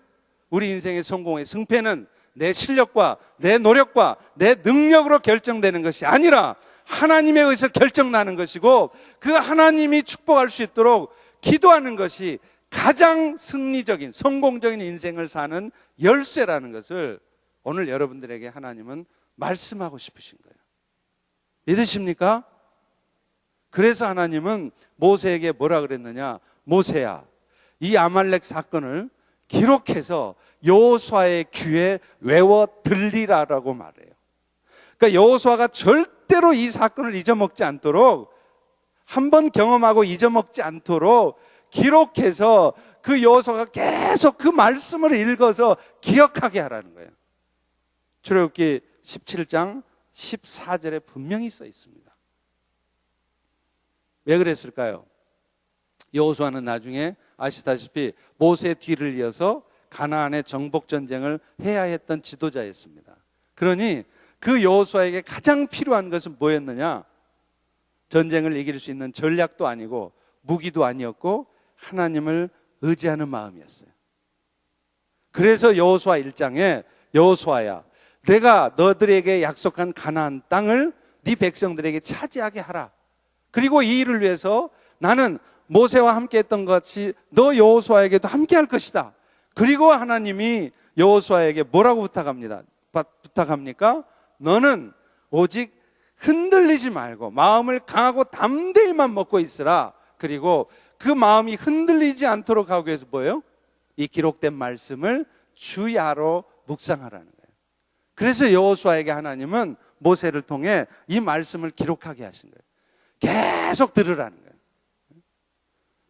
우리 인생의 성공의 승패는 내 실력과 내 노력과 내 능력으로 결정되는 것이 아니라 하나님에 의해서 결정나는 것이고, 그 하나님이 축복할 수 있도록 기도하는 것이 가장 승리적인 성공적인 인생을 사는 열쇠라는 것을 오늘 여러분들에게 하나님은 말씀하고 싶으신 거예요. 믿으십니까? 그래서 하나님은 모세에게 뭐라 그랬느냐? 모세야, 이 아말렉 사건을 기록해서 여호수아의 귀에 외워 들리라라고 말해요. 그러니까 여호수아가 절대로 이 사건을 잊어먹지 않도록, 한번 경험하고 잊어먹지 않도록 기록해서 그 여호수아가 계속 그 말씀을 읽어서 기억하게 하라는 거예요. 출애굽기 17장 14절에 분명히 써 있습니다. 왜 그랬을까요? 여호수아는 나중에 아시다시피 모세 뒤를 이어서 가나안의 정복 전쟁을 해야 했던 지도자였습니다. 그러니 그 여호수아에게 가장 필요한 것은 뭐였느냐? 전쟁을 이길 수 있는 전략도 아니고 무기도 아니었고 하나님을 의지하는 마음이었어요. 그래서 여호수아 1장에 여호수아야, 내가 너들에게 약속한 가나안 땅을 네 백성들에게 차지하게 하라. 그리고 이 일을 위해서 나는 모세와 함께 했던 것 같이 너 여호수아에게도 함께 할 것이다. 그리고 하나님이 여호수아에게 뭐라고 부탁합니까? 너는 오직 흔들리지 말고 마음을 강하고 담대히만 먹고 있으라. 그리고 그 마음이 흔들리지 않도록 하기 위해서 뭐예요? 이 기록된 말씀을 주야로 묵상하라는 거예요. 그래서 여호수아에게 하나님은 모세를 통해 이 말씀을 기록하게 하신 거예요. 계속 들으라는 거예요.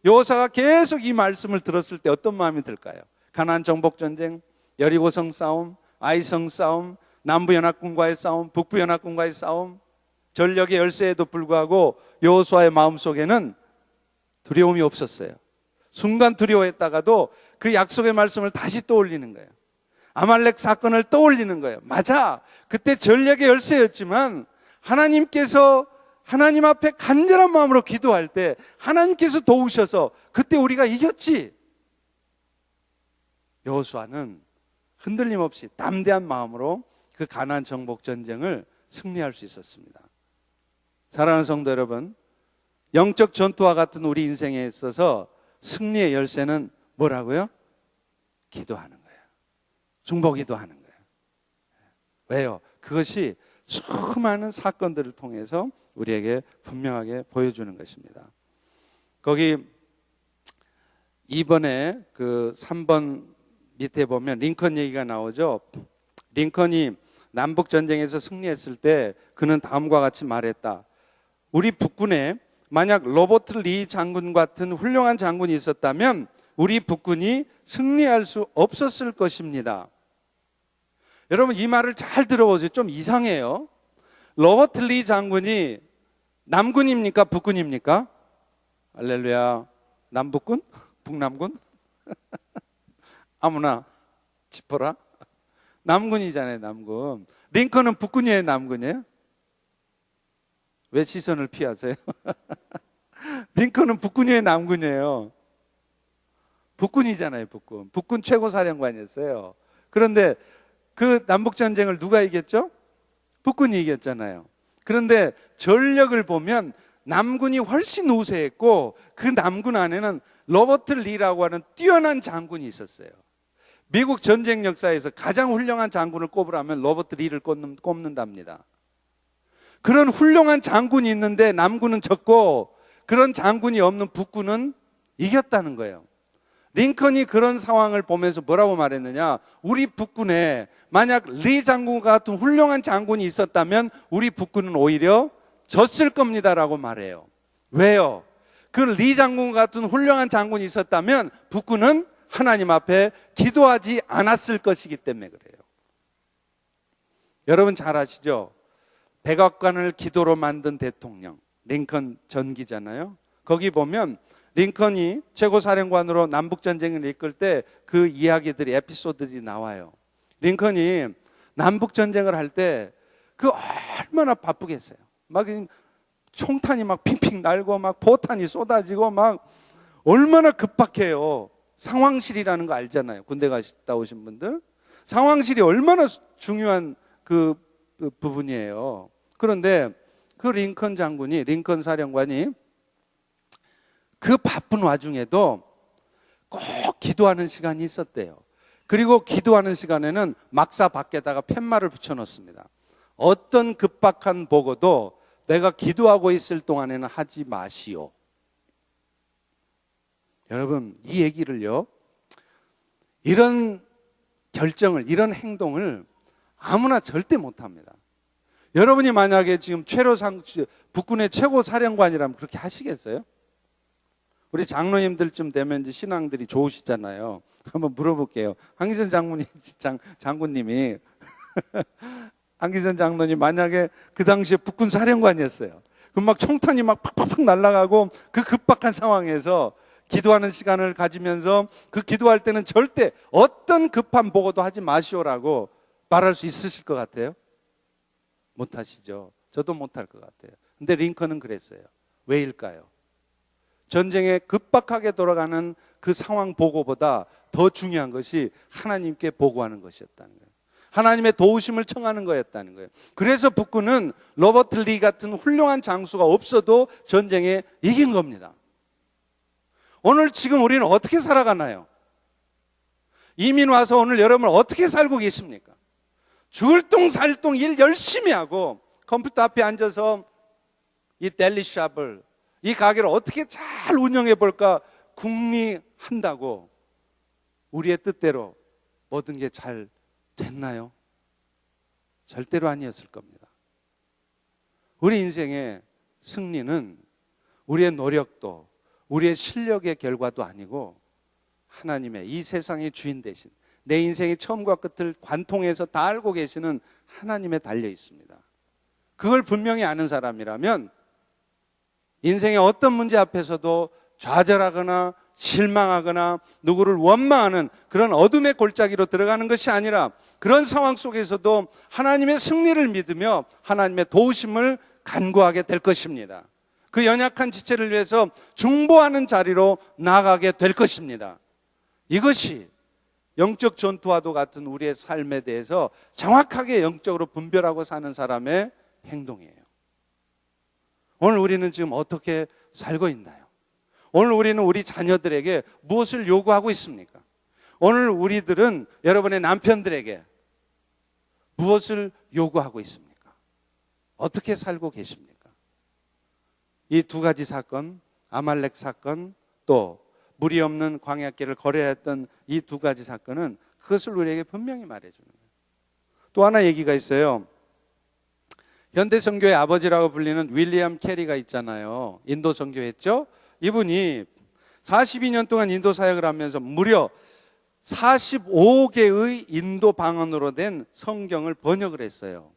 여호수아가 계속 이 말씀을 들었을 때 어떤 마음이 들까요? 가나안 정복 전쟁, 여리고성 싸움, 아이성 싸움, 남부 연합군과의 싸움, 북부 연합군과의 싸움, 전력의 열세에도 불구하고 여호수아의 마음속에는 두려움이 없었어요. 순간 두려워했다가도 그 약속의 말씀을 다시 떠올리는 거예요. 아말렉 사건을 떠올리는 거예요. 맞아, 그때 전력의 열세였지만 하나님께서 하나님 앞에 간절한 마음으로 기도할 때 하나님께서 도우셔서 그때 우리가 이겼지. 여호수아는 흔들림 없이 담대한 마음으로 그 가나안 정복 전쟁을 승리할 수 있었습니다. 사랑하는 성도 여러분, 영적 전투와 같은 우리 인생에 있어서 승리의 열쇠는 뭐라고요? 기도하는 거예요. 중보기도 하는 거예요. 왜요? 그것이 수많은 사건들을 통해서 우리에게 분명하게 보여주는 것입니다. 거기 2번에 그 3번 밑에 보면 링컨 얘기가 나오죠. 링컨이 남북전쟁에서 승리했을 때 그는 다음과 같이 말했다. 우리 북군에 만약 로버트 리 장군 같은 훌륭한 장군이 있었다면 우리 북군이 승리할 수 없었을 것입니다. 여러분, 이 말을 잘 들어보세요. 좀 이상해요. 로버트 리 장군이 남군입니까? 북군입니까? 할렐루야. 남북군? 북남군? 아무나 짚어라. 남군이잖아요. 남군. 링컨은 북군이에요? 남군이에요? 왜 시선을 피하세요? 링컨은 북군이에요? 남군이에요? 북군이잖아요. 북군. 북군 최고사령관이었어요. 그런데 그 남북전쟁을 누가 이겼죠? 북군이 이겼잖아요. 그런데 전력을 보면 남군이 훨씬 우세했고 그 남군 안에는 로버트 리라고 하는 뛰어난 장군이 있었어요. 미국 전쟁 역사에서 가장 훌륭한 장군을 꼽으라면 로버트 리를 꼽는답니다. 그런 훌륭한 장군이 있는데 남군은 졌고 그런 장군이 없는 북군은 이겼다는 거예요. 링컨이 그런 상황을 보면서 뭐라고 말했느냐? 우리 북군에 만약 리 장군 같은 훌륭한 장군이 있었다면 우리 북군은 오히려 졌을 겁니다라고 말해요. 왜요? 그 리 장군 같은 훌륭한 장군이 있었다면 북군은 하나님 앞에 기도하지 않았을 것이기 때문에 그래요. 여러분 잘 아시죠? 백악관을 기도로 만든 대통령 링컨 전기잖아요. 거기 보면 링컨이 최고사령관으로 남북전쟁을 이끌 때 그 이야기들이, 에피소드들이 나와요. 링컨이 남북전쟁을 할 때 그 얼마나 바쁘겠어요. 막 총탄이 막 핑핑 날고 막 포탄이 쏟아지고 막 얼마나 급박해요. 상황실이라는 거 알잖아요. 군대 갔다 오신 분들. 상황실이 얼마나 중요한 그 부분이에요. 그런데 그 링컨 장군이, 링컨 사령관이 그 바쁜 와중에도 꼭 기도하는 시간이 있었대요. 그리고 기도하는 시간에는 막사 밖에다가 팻말을 붙여놓습니다. 어떤 급박한 보고도 내가 기도하고 있을 동안에는 하지 마시오. 여러분, 이 얘기를요, 이런 결정을, 이런 행동을 아무나 절대 못합니다. 여러분이 만약에 지금 북군의 최고 사령관이라면 그렇게 하시겠어요? 우리 장로님들쯤 되면 이제 신앙들이 좋으시잖아요. 한번 물어볼게요. 한기선 장군님이 한기선 장로님 만약에 그 당시에 북군 사령관이었어요. 그럼 막 총탄이 막 팍팍팍 날아가고 그 급박한 상황에서 기도하는 시간을 가지면서 그 기도할 때는 절대 어떤 급한 보고도 하지 마시오라고 말할 수 있으실 것 같아요? 못 하시죠. 저도 못할 것 같아요. 근데 링컨은 그랬어요. 왜일까요? 전쟁에 급박하게 돌아가는 그 상황 보고보다 더 중요한 것이 하나님께 보고하는 것이었다는 거예요. 하나님의 도우심을 청하는 거였다는 거예요. 그래서 북군은 로버트 리 같은 훌륭한 장수가 없어도 전쟁에 이긴 겁니다. 오늘 지금 우리는 어떻게 살아가나요? 이민 와서 오늘 여러분 어떻게 살고 계십니까? 죽을 똥 살 똥 일 열심히 하고 컴퓨터 앞에 앉아서 이 델리샵을, 이 가게를 어떻게 잘 운영해 볼까 궁리한다고 우리의 뜻대로 모든 게 잘 됐나요? 절대로 아니었을 겁니다. 우리 인생의 승리는 우리의 노력도 우리의 실력의 결과도 아니고 하나님의, 이 세상의 주인 대신 내 인생의 처음과 끝을 관통해서 다 알고 계시는 하나님에 달려 있습니다. 그걸 분명히 아는 사람이라면 인생의 어떤 문제 앞에서도 좌절하거나 실망하거나 누구를 원망하는 그런 어둠의 골짜기로 들어가는 것이 아니라 그런 상황 속에서도 하나님의 승리를 믿으며 하나님의 도우심을 간구하게 될 것입니다. 그 연약한 지체를 위해서 중보하는 자리로 나아가게 될 것입니다. 이것이 영적 전투와도 같은 우리의 삶에 대해서 정확하게 영적으로 분별하고 사는 사람의 행동이에요. 오늘 우리는 지금 어떻게 살고 있나요? 오늘 우리는 우리 자녀들에게 무엇을 요구하고 있습니까? 오늘 우리들은 여러분의 남편들에게 무엇을 요구하고 있습니까? 어떻게 살고 계십니까? 이 두 가지 사건, 아말렉 사건, 또 물이 없는 광야길을 걸어야 했던 이 두 가지 사건은 그것을 우리에게 분명히 말해주는 거예요. 또 하나 얘기가 있어요. 현대 선교의 아버지라고 불리는 윌리엄 캐리가 있잖아요. 인도 선교했죠. 이분이 42년 동안 인도 사역을 하면서 무려 45개의 인도 방언으로 된 성경을 번역을 했어요.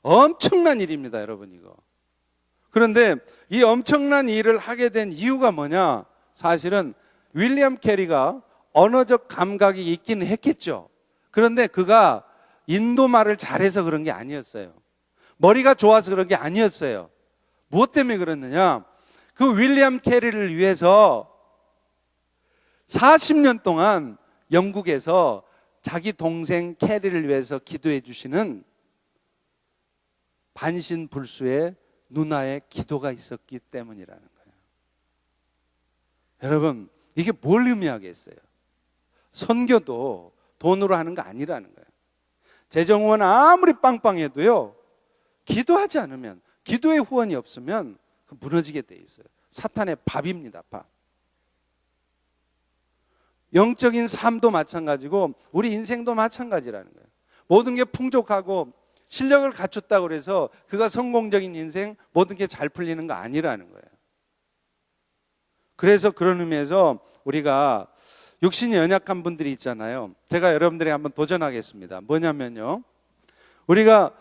엄청난 일입니다, 여러분 이거. 그런데 이 엄청난 일을 하게 된 이유가 뭐냐? 사실은 윌리엄 캐리가 언어적 감각이 있기는 했겠죠. 그런데 그가 인도 말을 잘해서 그런 게 아니었어요. 머리가 좋아서 그런 게 아니었어요. 무엇 때문에 그랬느냐? 그 윌리엄 캐리를 위해서 40년 동안 영국에서 자기 동생 캐리를 위해서 기도해 주시는 반신불수의 누나의 기도가 있었기 때문이라는 거예요. 여러분, 이게 뭘 의미하겠어요? 선교도 돈으로 하는 거 아니라는 거예요. 재정후원 아무리 빵빵해도요, 기도하지 않으면, 기도의 후원이 없으면 무너지게 돼 있어요. 사탄의 밥입니다, 밥. 영적인 삶도 마찬가지고 우리 인생도 마찬가지라는 거예요. 모든 게 풍족하고 실력을 갖췄다고 해서 그가 성공적인 인생, 모든 게 잘 풀리는 거 아니라는 거예요. 그래서 그런 의미에서 우리가 육신이 연약한 분들이 있잖아요. 제가 여러분들에게 한번 도전하겠습니다. 뭐냐면요, 우리가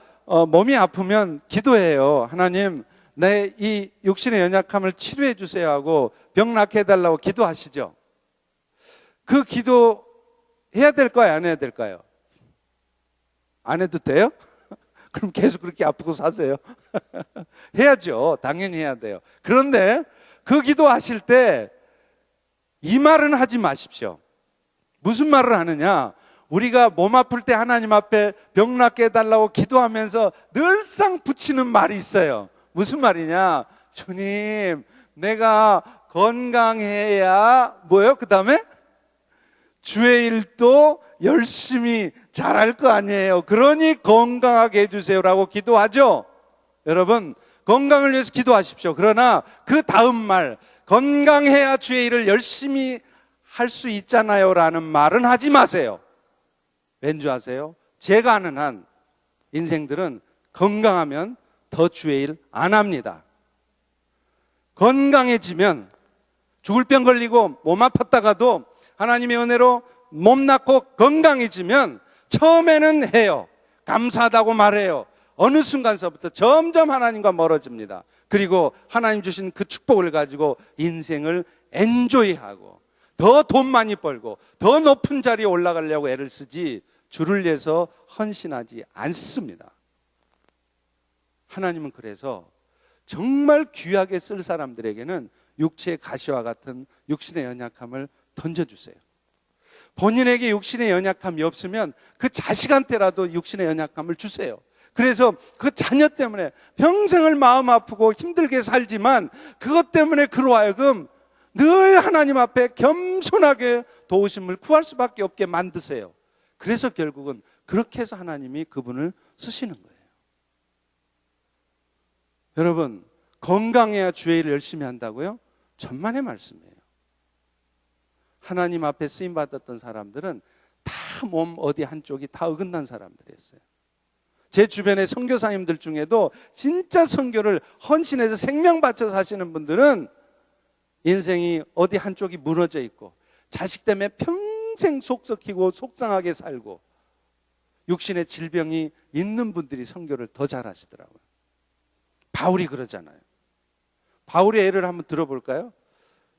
몸이 아프면 기도해요. 하나님, 내 이 육신의 연약함을 치료해 주세요 하고 병 낫게 해달라고 기도하시죠. 그 기도 해야 될까요? 안 해야 될까요? 안 해도 돼요? 그럼 계속 그렇게 아프고 사세요. 해야죠. 당연히 해야 돼요. 그런데 그 기도하실 때 이 말은 하지 마십시오. 무슨 말을 하느냐? 우리가 몸 아플 때 하나님 앞에 병 낫게 해달라고 기도하면서 늘상 붙이는 말이 있어요. 무슨 말이냐? 주님, 내가 건강해야 뭐예요? 그 다음에 주의 일도 열심히 잘할 거 아니에요. 그러니 건강하게 해주세요라고 기도하죠. 여러분, 건강을 위해서 기도하십시오. 그러나 그 다음 말, 건강해야 주의 일을 열심히 할 수 있잖아요 라는 말은 하지 마세요. 왠지 아세요? 제가 아는 한 인생들은 건강하면 더 주의 일 안 합니다. 건강해지면 죽을 병 걸리고 몸 아팠다가도 하나님의 은혜로 몸 낫고 건강해지면 처음에는 해요. 감사하다고 말해요. 어느 순간서부터 점점 하나님과 멀어집니다. 그리고 하나님 주신 그 축복을 가지고 인생을 엔조이하고 더 돈 많이 벌고 더 높은 자리에 올라가려고 애를 쓰지 주를 위해서 헌신하지 않습니다. 하나님은 그래서 정말 귀하게 쓸 사람들에게는 육체의 가시와 같은 육신의 연약함을 던져주세요. 본인에게 육신의 연약함이 없으면 그 자식한테라도 육신의 연약함을 주세요. 그래서 그 자녀 때문에 평생을 마음 아프고 힘들게 살지만 그것 때문에 그로 하여금 늘 하나님 앞에 겸손하게 도우심을 구할 수밖에 없게 만드세요. 그래서 결국은 그렇게 해서 하나님이 그분을 쓰시는 거예요. 여러분, 건강해야 주의 일을 열심히 한다고요? 천만의 말씀이에요. 하나님 앞에 쓰임받았던 사람들은 다 몸 어디 한쪽이 다 어긋난 사람들이었어요. 제 주변의 선교사님들 중에도 진짜 선교를 헌신해서 생명 바쳐서 하시는 분들은 인생이 어디 한쪽이 무너져 있고 자식 때문에 평생 속 썩히고 속상하게 살고 육신의 질병이 있는 분들이 선교를 더 잘하시더라고요. 바울이 그러잖아요. 바울의 예를 한번 들어볼까요?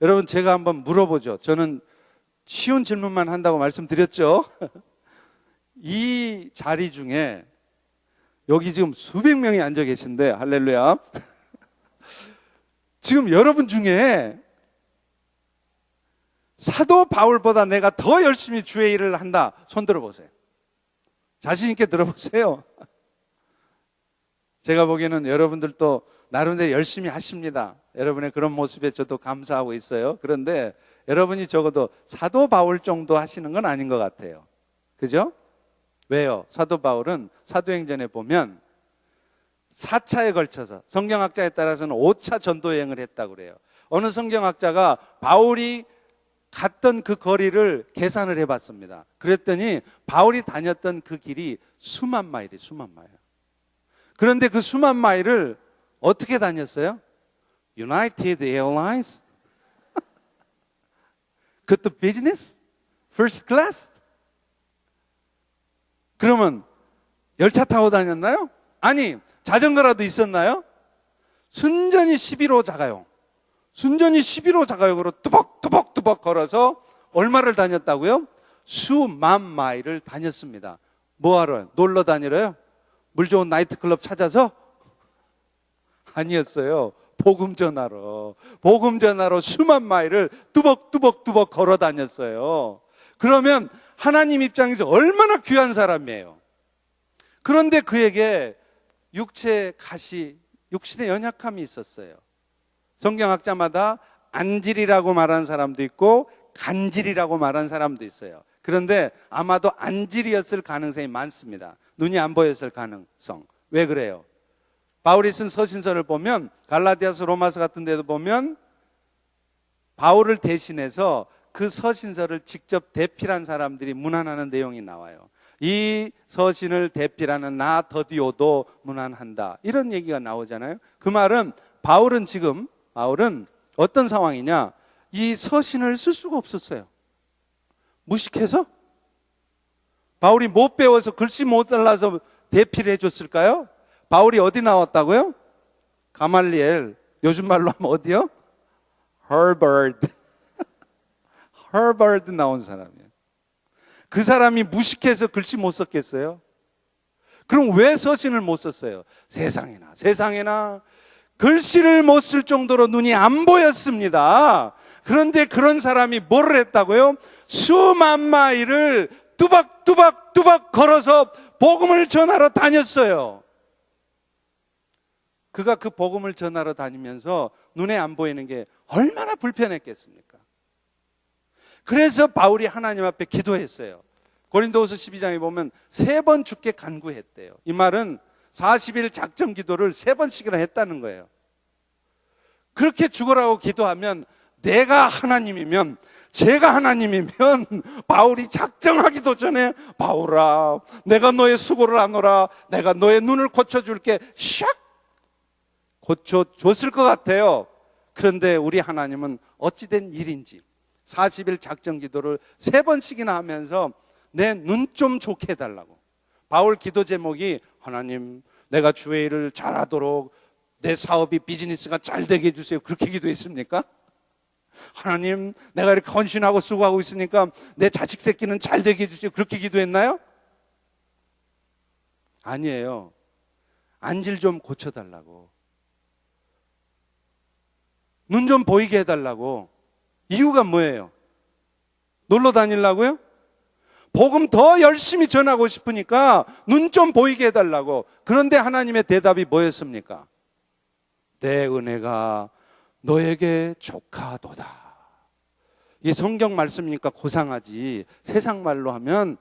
여러분, 제가 한번 물어보죠. 저는 쉬운 질문만 한다고 말씀드렸죠. 이 자리 중에 여기 지금 수백 명이 앉아 계신데, 할렐루야. 지금 여러분 중에 사도 바울보다 내가 더 열심히 주의 일을 한다, 손 들어보세요. 자신 있게 들어보세요. 제가 보기에는 여러분들도 나름대로 열심히 하십니다. 여러분의 그런 모습에 저도 감사하고 있어요. 그런데 여러분이 적어도 사도 바울 정도 하시는 건 아닌 것 같아요. 그죠? 왜요? 사도 바울은 사도행전에 보면 4차에 걸쳐서, 성경학자에 따라서는 5차 전도 여행을 했다고 그래요. 어느 성경학자가 바울이 갔던 그 거리를 계산을 해봤습니다. 그랬더니 바울이 다녔던 그 길이 수만 마일이에요. 수만 마일. 그런데 그 수만 마일을 어떻게 다녔어요? United Airlines? 그것도 비즈니스? First class? 그러면 열차 타고 다녔나요? 아니, 자전거라도 있었나요? 순전히 11호 자가용. 순전히 11호 자가용으로 뚜벅뚜벅뚜벅 걸어서 얼마를 다녔다고요? 수만 마일을 다녔습니다. 뭐하러? 놀러 다니러요? 물 좋은 나이트클럽 찾아서? 아니었어요. 복음 전하러. 복음 전하러 수만 마일을 뚜벅뚜벅뚜벅 걸어 다녔어요. 그러면 하나님 입장에서 얼마나 귀한 사람이에요. 그런데 그에게 육체의 가시, 육신의 연약함이 있었어요. 성경학자마다 안질이라고 말하는 사람도 있고 간질이라고 말하는 사람도 있어요. 그런데 아마도 안질이었을 가능성이 많습니다. 눈이 안 보였을 가능성. 왜 그래요? 바울이 쓴 서신서를 보면, 갈라디아서, 로마서 같은 데도 보면 바울을 대신해서 그 서신서를 직접 대필한 사람들이 문안하는 내용이 나와요. 이 서신을 대필하는 나 더디오도 문안한다, 이런 얘기가 나오잖아요. 그 말은 바울은 어떤 상황이냐, 이 서신을 쓸 수가 없었어요. 무식해서? 바울이 못 배워서 글씨 못 달라서 대필해 줬을까요? 바울이 어디 나왔다고요? 가말리엘, 요즘 말로 하면 어디요? 하버드. 하버드 나온 사람이에요. 그 사람이 무식해서 글씨 못 썼겠어요? 그럼 왜 서신을 못 썼어요? 세상에나 글씨를 못 쓸 정도로 눈이 안 보였습니다. 그런데 그런 사람이 뭐를 했다고요? 수만 마일을 뚜벅뚜벅뚜벅 걸어서 복음을 전하러 다녔어요. 그가 그 복음을 전하러 다니면서 눈에 안 보이는 게 얼마나 불편했겠습니까? 그래서 바울이 하나님 앞에 기도했어요. 고린도후서 12장에 보면 3번 주께 간구했대요. 이 말은 40일 작정 기도를 3번씩이나 했다는 거예요. 그렇게 죽으라고 기도하면 내가 하나님이면 제가 하나님이면 바울이 작정하기도 전에 바울아, 내가 너의 수고를 하노라, 내가 너의 눈을 고쳐줄게, 샥 고쳐줬을 것 같아요. 그런데 우리 하나님은 어찌된 일인지 40일 작정 기도를 3번씩이나 하면서 내 눈 좀 좋게 해달라고. 바울 기도 제목이 하나님, 내가 주의 일을 잘하도록 내 사업이, 비즈니스가 잘 되게 해주세요. 그렇게 기도했습니까? 하나님, 내가 이렇게 헌신하고 수고하고 있으니까 내 자식 새끼는 잘 되게 해주세요. 그렇게 기도했나요? 아니에요. 안질 좀 고쳐달라고, 눈 좀 보이게 해달라고. 이유가 뭐예요? 놀러 다니려고요? 복음 더 열심히 전하고 싶으니까 눈 좀 보이게 해달라고. 그런데 하나님의 대답이 뭐였습니까? 내 은혜가 너에게 족하도다. 이게 성경 말씀이니까 고상하지, 세상 말로 하면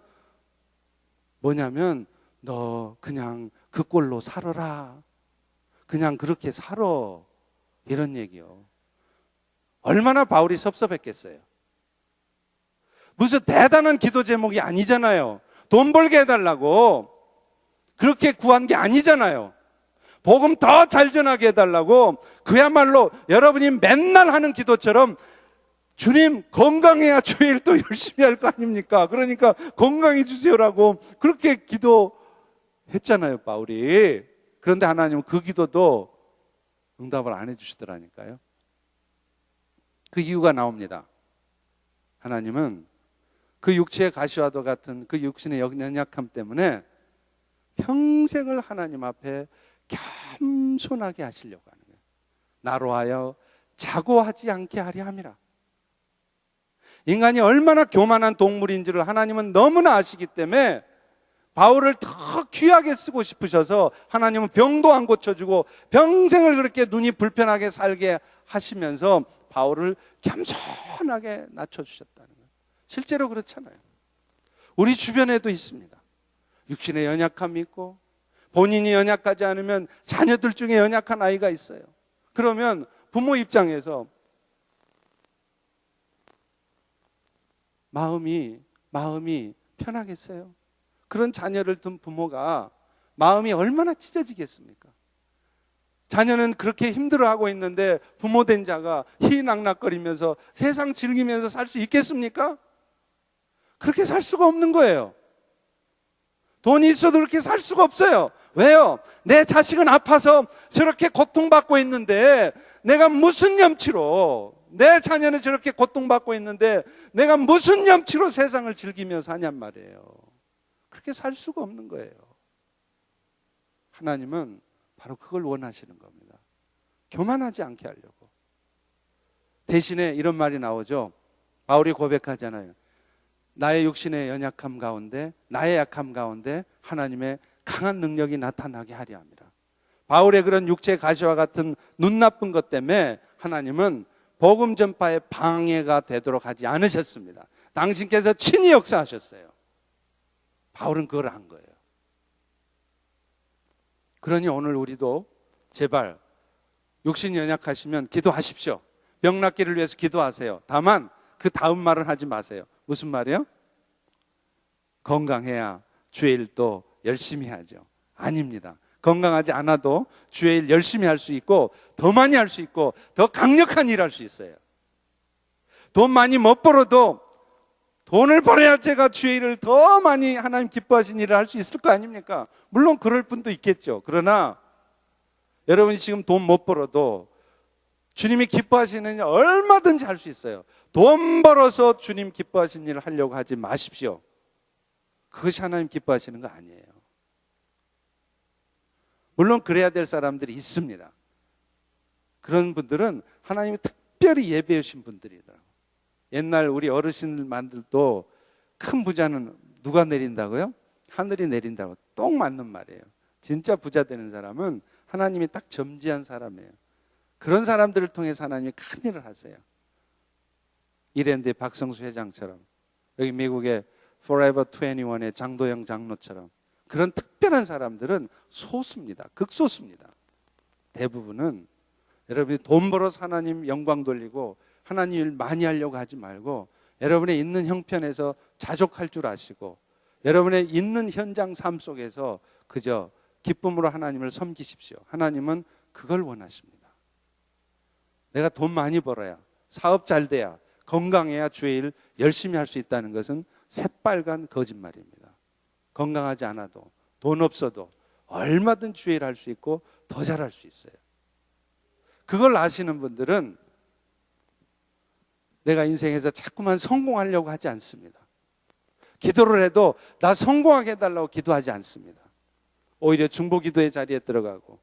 뭐냐면 너 그냥 그 꼴로 살아라, 그냥 그렇게 살아, 이런 얘기요. 얼마나 바울이 섭섭했겠어요. 무슨 대단한 기도 제목이 아니잖아요. 돈 벌게 해달라고 그렇게 구한 게 아니잖아요. 복음 더 잘 전하게 해달라고, 그야말로 여러분이 맨날 하는 기도처럼 주님 건강해야 주의 일 또 열심히 할 거 아닙니까? 그러니까 건강해 주세요라고 그렇게 기도했잖아요, 바울이. 그런데 하나님은 그 기도도 응답을 안 해주시더라니까요. 그 이유가 나옵니다. 하나님은 그 육체의 가시와도 같은 그 육신의 연약함 때문에 평생을 하나님 앞에 겸손하게 하시려고 하는 거예요. 나로 하여 자고하지 않게 하려 함이라. 인간이 얼마나 교만한 동물인지를 하나님은 너무나 아시기 때문에 바울을 더 귀하게 쓰고 싶으셔서 하나님은 병도 안 고쳐주고 평생을 그렇게 눈이 불편하게 살게 하시면서 바울을 겸손하게 낮춰주셨다는 거예요. 실제로 그렇잖아요. 우리 주변에도 있습니다. 육신의 연약함이 있고 본인이 연약하지 않으면 자녀들 중에 연약한 아이가 있어요. 그러면 부모 입장에서 마음이 편하겠어요? 그런 자녀를 둔 부모가 마음이 얼마나 찢어지겠습니까? 자녀는 그렇게 힘들어하고 있는데 부모 된 자가 희낙낙거리면서 세상 즐기면서 살 수 있겠습니까? 그렇게 살 수가 없는 거예요. 돈이 있어도 그렇게 살 수가 없어요. 왜요? 내 자식은 아파서 저렇게 고통받고 있는데 내가 무슨 염치로, 내 자녀는 저렇게 고통받고 있는데 내가 무슨 염치로 세상을 즐기며 사냔 말이에요. 그렇게 살 수가 없는 거예요. 하나님은 바로 그걸 원하시는 겁니다. 교만하지 않게 하려고. 대신에 이런 말이 나오죠. 바울이 고백하잖아요. 나의 육신의 연약함 가운데, 나의 약함 가운데 하나님의 강한 능력이 나타나게 하려 합니다. 바울의 그런 육체의 가시와 같은 눈 나쁜 것 때문에 하나님은 복음 전파에 방해가 되도록 하지 않으셨습니다. 당신께서 친히 역사하셨어요. 바울은 그걸 안 거예요. 그러니 오늘 우리도 제발 육신이 연약하시면 기도하십시오. 병 낫기를 위해서 기도하세요. 다만 그 다음 말은 하지 마세요. 무슨 말이요? 건강해야 주의 일도 열심히 하죠. 아닙니다. 건강하지 않아도 주의 일 열심히 할 수 있고 더 많이 할 수 있고 더 강력한 일 할 수 있어요. 돈 많이 못 벌어도 돈을 벌어야 제가 주의 일을 더 많이 하나님 기뻐하신 일을 할 수 있을 거 아닙니까? 물론 그럴 분도 있겠죠. 그러나 여러분이 지금 돈 못 벌어도 주님이 기뻐하시는 일 얼마든지 할 수 있어요. 돈 벌어서 주님 기뻐하시는 일을 하려고 하지 마십시오. 그것이 하나님 기뻐하시는 거 아니에요. 물론 그래야 될 사람들이 있습니다. 그런 분들은 하나님이 특별히 예배해 주신 분들이더라고요. 옛날 우리 어르신들만들도 큰 부자는 누가 내린다고요? 하늘이 내린다고. 똥 맞는 말이에요. 진짜 부자 되는 사람은 하나님이 딱 점지한 사람이에요. 그런 사람들을 통해서 하나님이 큰 일을 하세요. 이랜드의 박성수 회장처럼, 여기 미국의 Forever 21의 장도영 장로처럼 그런 특별한 사람들은 소수입니다. 극소수입니다. 대부분은 여러분이 돈 벌어서 하나님 영광 돌리고 하나님 일 많이 하려고 하지 말고 여러분의 있는 형편에서 자족할 줄 아시고 여러분의 있는 현장 삶 속에서 그저 기쁨으로 하나님을 섬기십시오. 하나님은 그걸 원하십니다. 내가 돈 많이 벌어야, 사업 잘 돼야, 건강해야 주의 일 열심히 할 수 있다는 것은 새빨간 거짓말입니다. 건강하지 않아도, 돈 없어도 얼마든 주의 일 할 수 있고 더 잘할 수 있어요. 그걸 아시는 분들은 내가 인생에서 자꾸만 성공하려고 하지 않습니다. 기도를 해도 나 성공하게 해달라고 기도하지 않습니다. 오히려 중보기도의 자리에 들어가고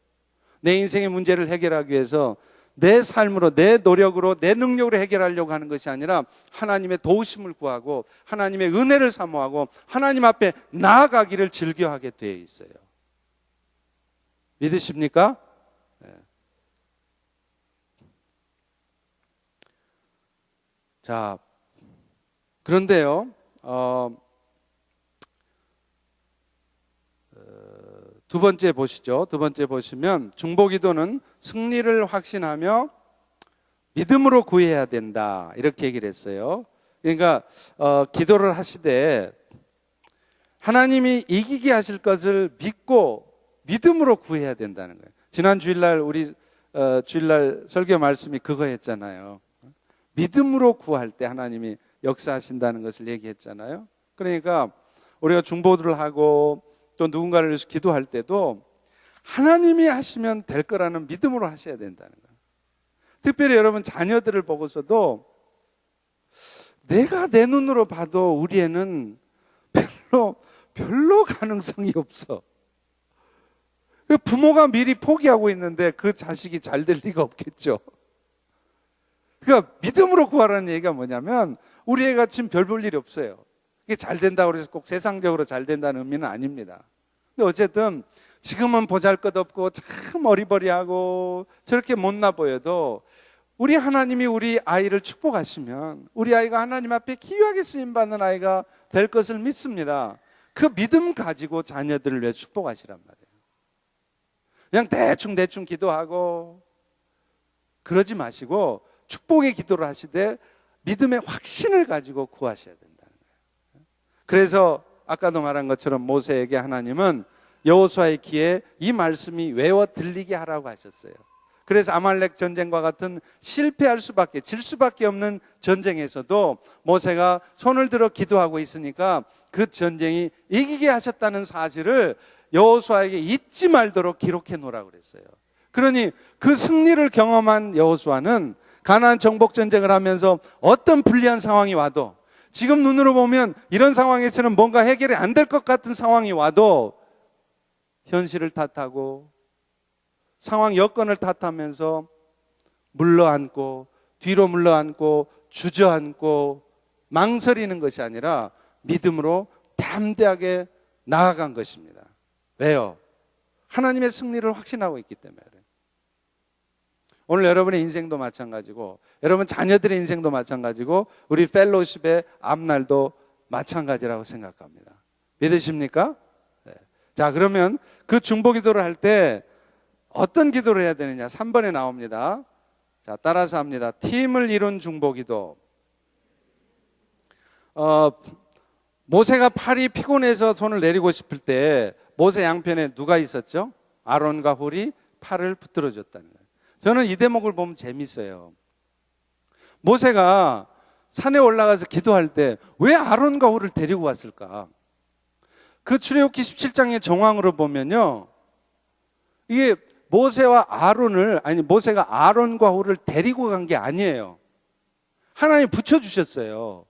내 인생의 문제를 해결하기 위해서 내 삶으로, 내 노력으로, 내 능력으로 해결하려고 하는 것이 아니라 하나님의 도우심을 구하고 하나님의 은혜를 사모하고 하나님 앞에 나아가기를 즐겨하게 되어 있어요. 믿으십니까? 네. 자, 그런데요, 두 번째 보시죠. 두 번째 보시면 중보기도는 승리를 확신하며 믿음으로 구해야 된다, 이렇게 얘기를 했어요. 그러니까 기도를 하시되 하나님이 이기게 하실 것을 믿고 믿음으로 구해야 된다는 거예요. 지난 주일날 우리 주일날 설교 말씀이 그거였잖아요. 믿음으로 구할 때 하나님이 역사하신다는 것을 얘기했잖아요. 그러니까 우리가 중보를 하고 또 누군가를 위해서 기도할 때도 하나님이 하시면 될 거라는 믿음으로 하셔야 된다는 거예요. 특별히 여러분 자녀들을 보고서도 내가 내 눈으로 봐도 우리 애는 별로 가능성이 없어. 부모가 미리 포기하고 있는데 그 자식이 잘 될 리가 없겠죠. 그러니까 믿음으로 구하라는 얘기가 뭐냐면 우리 애가 지금 별 볼 일이 없어요. 이게 잘 된다고 해서 꼭 세상적으로 잘 된다는 의미는 아닙니다. 근데 어쨌든 지금은 보잘것없고 참 어리버리하고 저렇게 못나 보여도 우리 하나님이 우리 아이를 축복하시면 우리 아이가 하나님 앞에 귀하게 쓰임받는 아이가 될 것을 믿습니다. 그 믿음 가지고 자녀들을 위해 축복하시란 말이에요. 그냥 대충 기도하고 그러지 마시고 축복의 기도를 하시되 믿음의 확신을 가지고 구하셔야 된다는 거예요. 그래서 아까도 말한 것처럼 모세에게 하나님은 여호수아의 귀에 이 말씀이 외워 들리게 하라고 하셨어요. 그래서 아말렉 전쟁과 같은 실패할 수밖에, 질 수밖에 없는 전쟁에서도 모세가 손을 들어 기도하고 있으니까 그 전쟁이 이기게 하셨다는 사실을 여호수아에게 잊지 말도록 기록해 놓으라고 그랬어요. 그러니 그 승리를 경험한 여호수아는 가나안 정복 전쟁을 하면서 어떤 불리한 상황이 와도, 지금 눈으로 보면 이런 상황에서는 뭔가 해결이 안 될 것 같은 상황이 와도 현실을 탓하고 상황 여건을 탓하면서 물러앉고 뒤로 물러앉고 주저앉고 망설이는 것이 아니라 믿음으로 담대하게 나아간 것입니다. 왜요? 하나님의 승리를 확신하고 있기 때문에 그래요. 오늘 여러분의 인생도 마찬가지고 여러분 자녀들의 인생도 마찬가지고 우리 펠로우십의 앞날도 마찬가지라고 생각합니다. 믿으십니까? 네. 자, 그러면 그 중보기도를 할 때 어떤 기도를 해야 되느냐? 3번에 나옵니다. 자, 따라서 합니다. 팀을 이룬 중보기도. 모세가 팔이 피곤해서 손을 내리고 싶을 때 모세 양편에 누가 있었죠? 아론과 홀이 팔을 붙들어 줬다는 거예요. 저는 이 대목을 보면 재밌어요. 모세가 산에 올라가서 기도할 때 왜 아론과 홀을 데리고 왔을까? 그 출애굽기 17장의 정황으로 보면요, 이게 모세가 아론과 홀을 데리고 간 게 아니에요. 하나님이 붙여주셨어요.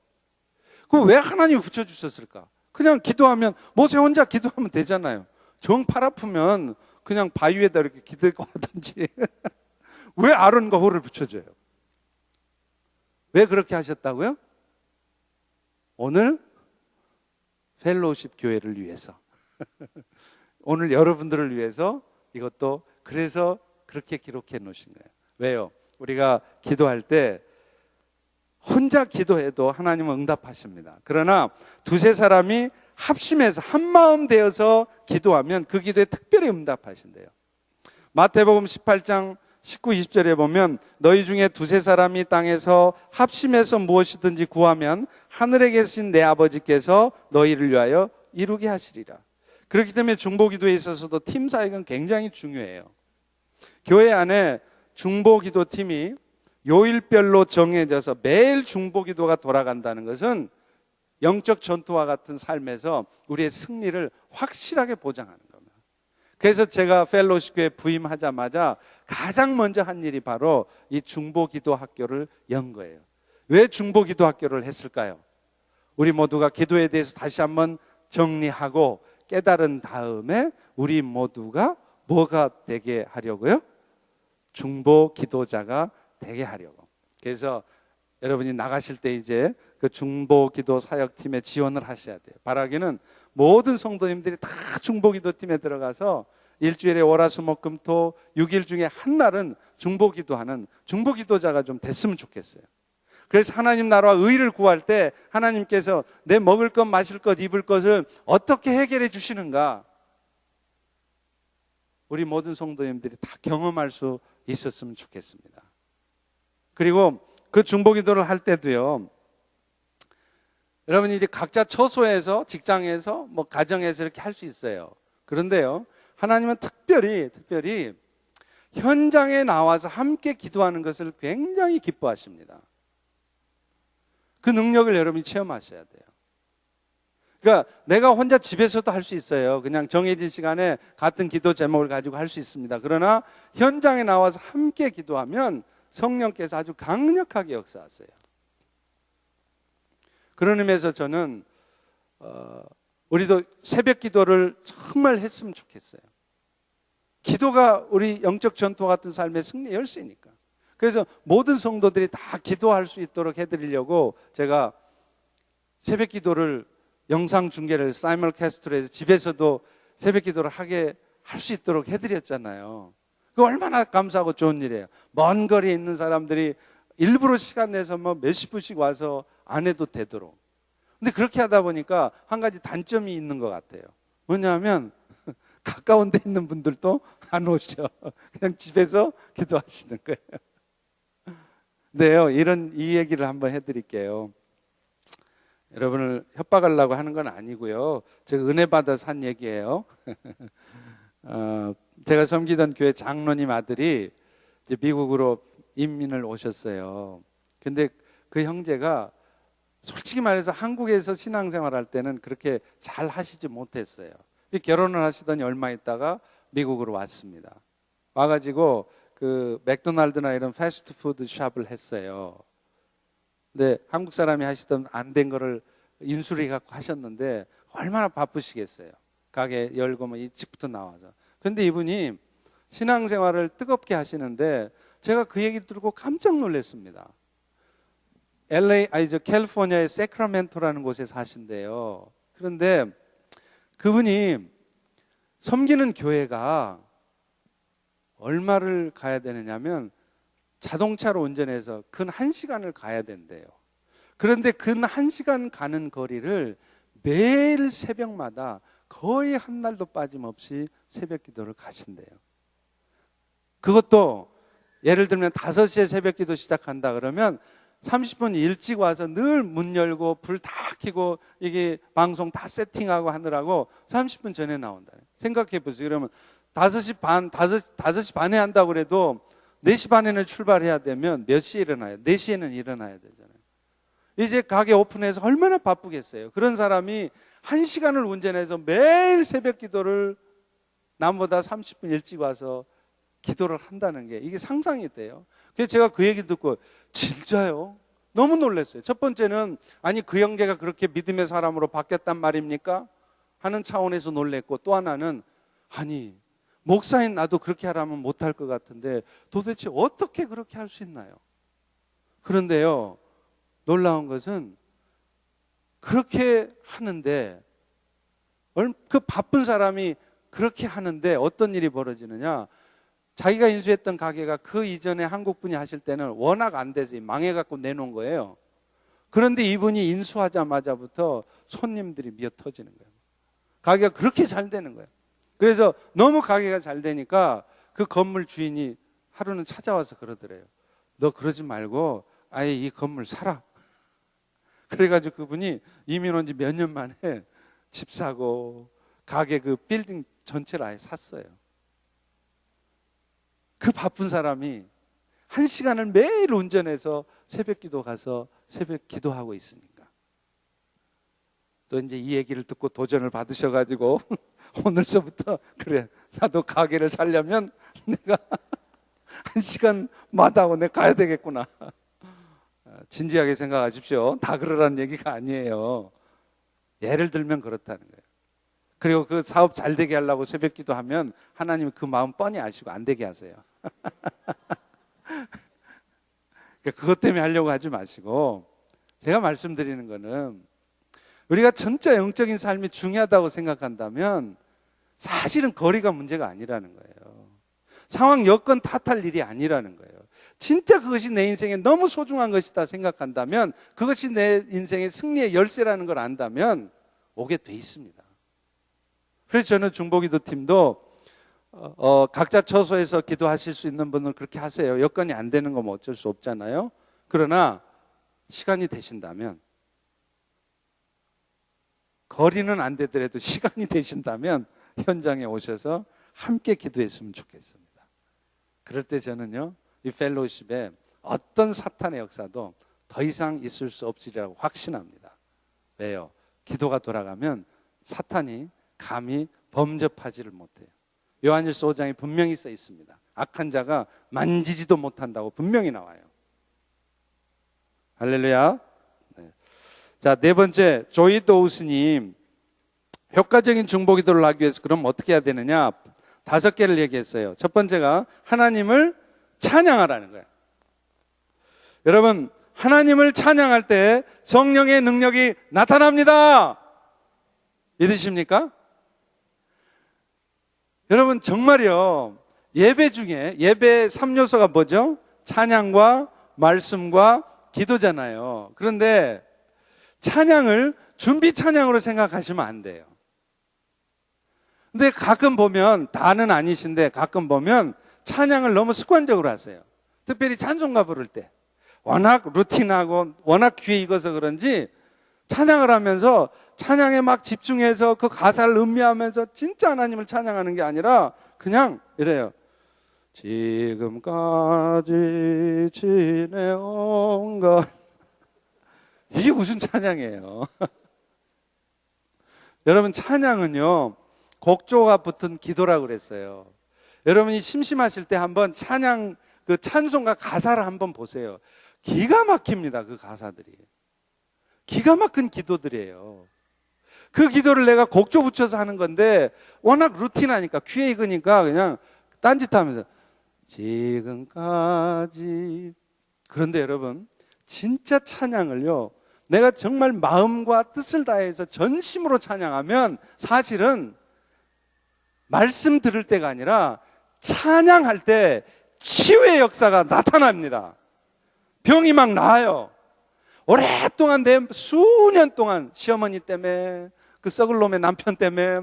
그럼 왜 하나님이 붙여주셨을까? 그냥 기도하면, 모세 혼자 기도하면 되잖아요. 정 팔 아프면 그냥 바위에다 이렇게 기대고 하든지. 왜 아론과 홀을 붙여줘요? 왜 그렇게 하셨다고요? 오늘 펠로우십 교회를 위해서, 오늘 여러분들을 위해서 이것도 그래서 그렇게 기록해 놓으신 거예요. 왜요? 우리가 기도할 때 혼자 기도해도 하나님은 응답하십니다. 그러나 두세 사람이 합심해서 한마음 되어서 기도하면 그 기도에 특별히 응답하신대요. 마태복음 18장 19, 20절에 보면 너희 중에 두세 사람이 땅에서 합심해서 무엇이든지 구하면 하늘에 계신 내 아버지께서 너희를 위하여 이루게 하시리라. 그렇기 때문에 중보기도에 있어서도 팀 사역은 굉장히 중요해요. 교회 안에 중보기도 팀이 요일별로 정해져서 매일 중보기도가 돌아간다는 것은 영적 전투와 같은 삶에서 우리의 승리를 확실하게 보장하는 겁니다. 그래서 제가 펠로우십교회 부임하자마자 가장 먼저 한 일이 바로 이 중보기도 학교를 연 거예요. 왜 중보기도 학교를 했을까요? 우리 모두가 기도에 대해서 다시 한번 정리하고 깨달은 다음에 우리 모두가 뭐가 되게 하려고요? 중보기도자가 되게 하려고. 그래서 여러분이 나가실 때 이제 그 중보기도 사역팀에 지원을 하셔야 돼요. 바라기는 모든 성도님들이 다 중보기도팀에 들어가서 일주일에 월화수목금토 6일 중에 한 날은 중보기도하는 중보기도자가 좀 됐으면 좋겠어요. 그래서 하나님 나라와 의를 구할 때 하나님께서 내 먹을 것, 마실 것, 입을 것을 어떻게 해결해 주시는가, 우리 모든 성도님들이 다 경험할 수 있었으면 좋겠습니다. 그리고 그 중보기도를 할 때도요, 여러분이 이제 각자 처소에서, 직장에서, 뭐 가정에서 이렇게 할 수 있어요. 그런데요, 하나님은 특별히 현장에 나와서 함께 기도하는 것을 굉장히 기뻐하십니다. 그 능력을 여러분이 체험하셔야 돼요. 그러니까 내가 혼자 집에서도 할 수 있어요. 그냥 정해진 시간에 같은 기도 제목을 가지고 할 수 있습니다. 그러나 현장에 나와서 함께 기도하면 성령께서 아주 강력하게 역사하세요. 그런 의미에서 저는 우리도 새벽 기도를 정말 했으면 좋겠어요. 기도가 우리 영적 전투와 같은 삶의 승리의 열쇠니까. 그래서 모든 성도들이 다 기도할 수 있도록 해드리려고 제가 새벽 기도를 영상 중계를 사이멀캐스트로 해서 집에서도 새벽 기도를 하게 할 수 있도록 해드렸잖아요. 그 얼마나 감사하고 좋은 일이에요. 먼 거리에 있는 사람들이 일부러 시간 내서 뭐 몇십 분씩 와서 안 해도 되도록. 근데 그렇게 하다 보니까 한 가지 단점이 있는 것 같아요. 뭐냐면 가까운 데 있는 분들도 안 오셔. 그냥 집에서 기도하시는 거예요. 네요. 이 얘기를 한번 해드릴게요. 여러분을 협박하려고 하는 건 아니고요. 제가 은혜 받아서 한 얘기예요. 제가 섬기던 교회 장로님 아들이 이제 미국으로 이민을 오셨어요. 근데 그 형제가 솔직히 말해서 한국에서 신앙생활 할 때는 그렇게 잘 하시지 못했어요. 결혼을 하시더니 얼마 있다가 미국으로 왔습니다. 와가지고 그 맥도날드나 이런 패스트푸드 샵을 했어요. 근데 한국 사람이 하시던 안 된 거를 인수를 해갖고 하셨는데 얼마나 바쁘시겠어요. 가게 열고 뭐 일찍부터 나와서. 그런데 이분이 신앙생활을 뜨겁게 하시는데 제가 그 얘기를 듣고 깜짝 놀랐습니다. 캘리포니아의 세크라멘토라는 곳에 사신대요. 그런데 그분이 섬기는 교회가 얼마를 가야 되느냐면 자동차로 운전해서 근 1시간을 가야 된대요. 그런데 근 1시간 가는 거리를 매일 새벽마다 거의 한 날도 빠짐없이 새벽 기도를 가신대요. 그것도 예를 들면 5시에 새벽 기도 시작한다 그러면 30분 일찍 와서 늘 문 열고 불 다 켜고 이게 방송 다 세팅하고 하느라고 30분 전에 나온다. 생각해 보세요. 그러면 5시 반에 한다고 그래도 4시 반에는 출발해야 되면 몇 시에 일어나요? 4시에는 일어나야 되잖아요. 이제 가게 오픈해서 얼마나 바쁘겠어요. 그런 사람이 1시간을 운전해서 매일 새벽 기도를 남보다 30분 일찍 와서 기도를 한다는 게 이게 상상이 돼요. 그래서 제가 그 얘기 듣고 진짜요? 너무 놀랐어요. 첫 번째는 아니 그 형제가 그렇게 믿음의 사람으로 바뀌었단 말입니까? 하는 차원에서 놀랬고, 또 하나는 아니 목사인 나도 그렇게 하라면 못할 것 같은데 도대체 어떻게 그렇게 할 수 있나요? 그런데요, 놀라운 것은 그렇게 하는데 그 바쁜 사람이 그렇게 하는데 어떤 일이 벌어지느냐, 자기가 인수했던 가게가 그 이전에 한국 분이 하실 때는 워낙 안 돼서 망해갖고 내놓은 거예요. 그런데 이분이 인수하자마자부터 손님들이 미어 터지는 거예요. 가게가 그렇게 잘 되는 거예요. 그래서 너무 가게가 잘 되니까 그 건물 주인이 하루는 찾아와서 그러더래요. 너 그러지 말고 아예 이 건물 사라. 그래가지고 그분이 이민 온 지 몇 년 만에 집 사고 가게 그 빌딩 전체를 아예 샀어요. 그 바쁜 사람이 1시간을 매일 운전해서 새벽 기도 가서 새벽 기도하고 있으니까. 또 이제 이 얘기를 듣고 도전을 받으셔가지고 오늘서부터 그래, 나도 가게를 살려면 내가 1시간마다 하고 내가 가야 되겠구나. 진지하게 생각하십시오. 다 그러라는 얘기가 아니에요. 예를 들면 그렇다는 거예요. 그리고 그 사업 잘 되게 하려고 새벽 기도하면 하나님이 그 마음 뻔히 아시고 안 되게 하세요. 그것 때문에 하려고 하지 마시고, 제가 말씀드리는 거는 우리가 진짜 영적인 삶이 중요하다고 생각한다면 사실은 거리가 문제가 아니라는 거예요. 상황 여건 탓할 일이 아니라는 거예요. 진짜 그것이 내 인생에 너무 소중한 것이다 생각한다면, 그것이 내 인생의 승리의 열쇠라는 걸 안다면 오게 돼 있습니다. 그래서 저는 중보기도 팀도 각자 처소에서 기도하실 수 있는 분은 그렇게 하세요. 여건이 안 되는 건 뭐 어쩔 수 없잖아요. 그러나 시간이 되신다면, 거리는 안 되더라도 시간이 되신다면 현장에 오셔서 함께 기도했으면 좋겠습니다. 그럴 때 저는요, 이 펠로우십에 어떤 사탄의 역사도 더 이상 있을 수 없으리라고 확신합니다. 왜요? 기도가 돌아가면 사탄이 감히 범접하지를 못해요. 요한일서 5장에 분명히 써 있습니다. 악한 자가 만지지도 못한다고 분명히 나와요. 할렐루야. 네. 자, 네 번째, 조이 도우스님, 효과적인 중보기도를 하기 위해서 그럼 어떻게 해야 되느냐? 5개를 얘기했어요. 첫 번째가 하나님을 찬양하라는 거예요. 여러분, 하나님을 찬양할 때 성령의 능력이 나타납니다. 믿으십니까? 여러분, 정말요, 예배 중에 예배 3요소가 뭐죠? 찬양과 말씀과 기도잖아요. 그런데 찬양을 준비 찬양으로 생각하시면 안 돼요. 근데 가끔 보면, 다는 아니신데 가끔 보면 찬양을 너무 습관적으로 하세요. 특별히 찬송가 부를 때 워낙 루틴하고 워낙 귀에 익어서 그런지 찬양을 하면서 찬양에 막 집중해서 그 가사를 음미하면서 진짜 하나님을 찬양하는 게 아니라 그냥 이래요. 지금까지 지내온 것. 이게 무슨 찬양이에요? 여러분, 찬양은요, 곡조가 붙은 기도라고 그랬어요. 여러분이 심심하실 때 한번 찬양, 그 찬송가 가사를 한번 보세요. 기가 막힙니다. 그 가사들이 기가 막힌 기도들이에요. 그 기도를 내가 곡조 붙여서 하는 건데 워낙 루틴하니까 귀에 익으니까 그냥 딴짓하면서 지금까지. 그런데 여러분, 진짜 찬양을요, 내가 정말 마음과 뜻을 다해서 전심으로 찬양하면 사실은 말씀 들을 때가 아니라 찬양할 때 치유의 역사가 나타납니다. 병이 막 나아요. 오랫동안 수년 동안 시어머니 때문에, 그 썩을 놈의 남편 때문에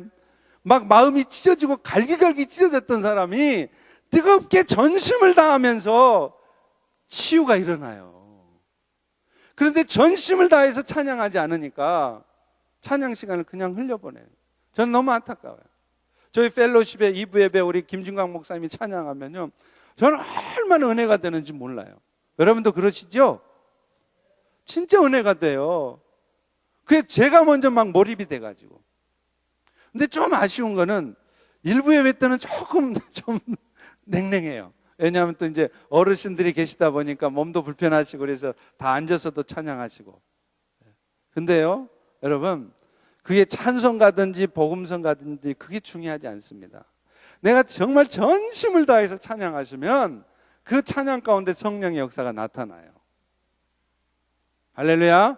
막 마음이 찢어지고 갈기갈기 찢어졌던 사람이 뜨겁게 전심을 다하면서 치유가 일어나요. 그런데 전심을 다해서 찬양하지 않으니까 찬양 시간을 그냥 흘려보내요. 저는 너무 안타까워요. 저희 펠로십의 2부 예배 우리 김준광 목사님이 찬양하면요, 저는 얼마나 은혜가 되는지 몰라요. 여러분도 그러시죠? 진짜 은혜가 돼요. 그게 제가 먼저 막 몰입이 돼가지고. 근데 좀 아쉬운 거는 1부 예배 때는 조금 좀 냉랭해요. 왜냐하면 또 이제 어르신들이 계시다 보니까 몸도 불편하시고 그래서 다 앉아서도 찬양하시고. 근데요, 여러분, 그게 찬송가든지 복음성가든지 그게 중요하지 않습니다. 내가 정말 전심을 다해서 찬양하시면 그 찬양 가운데 성령의 역사가 나타나요. 할렐루야.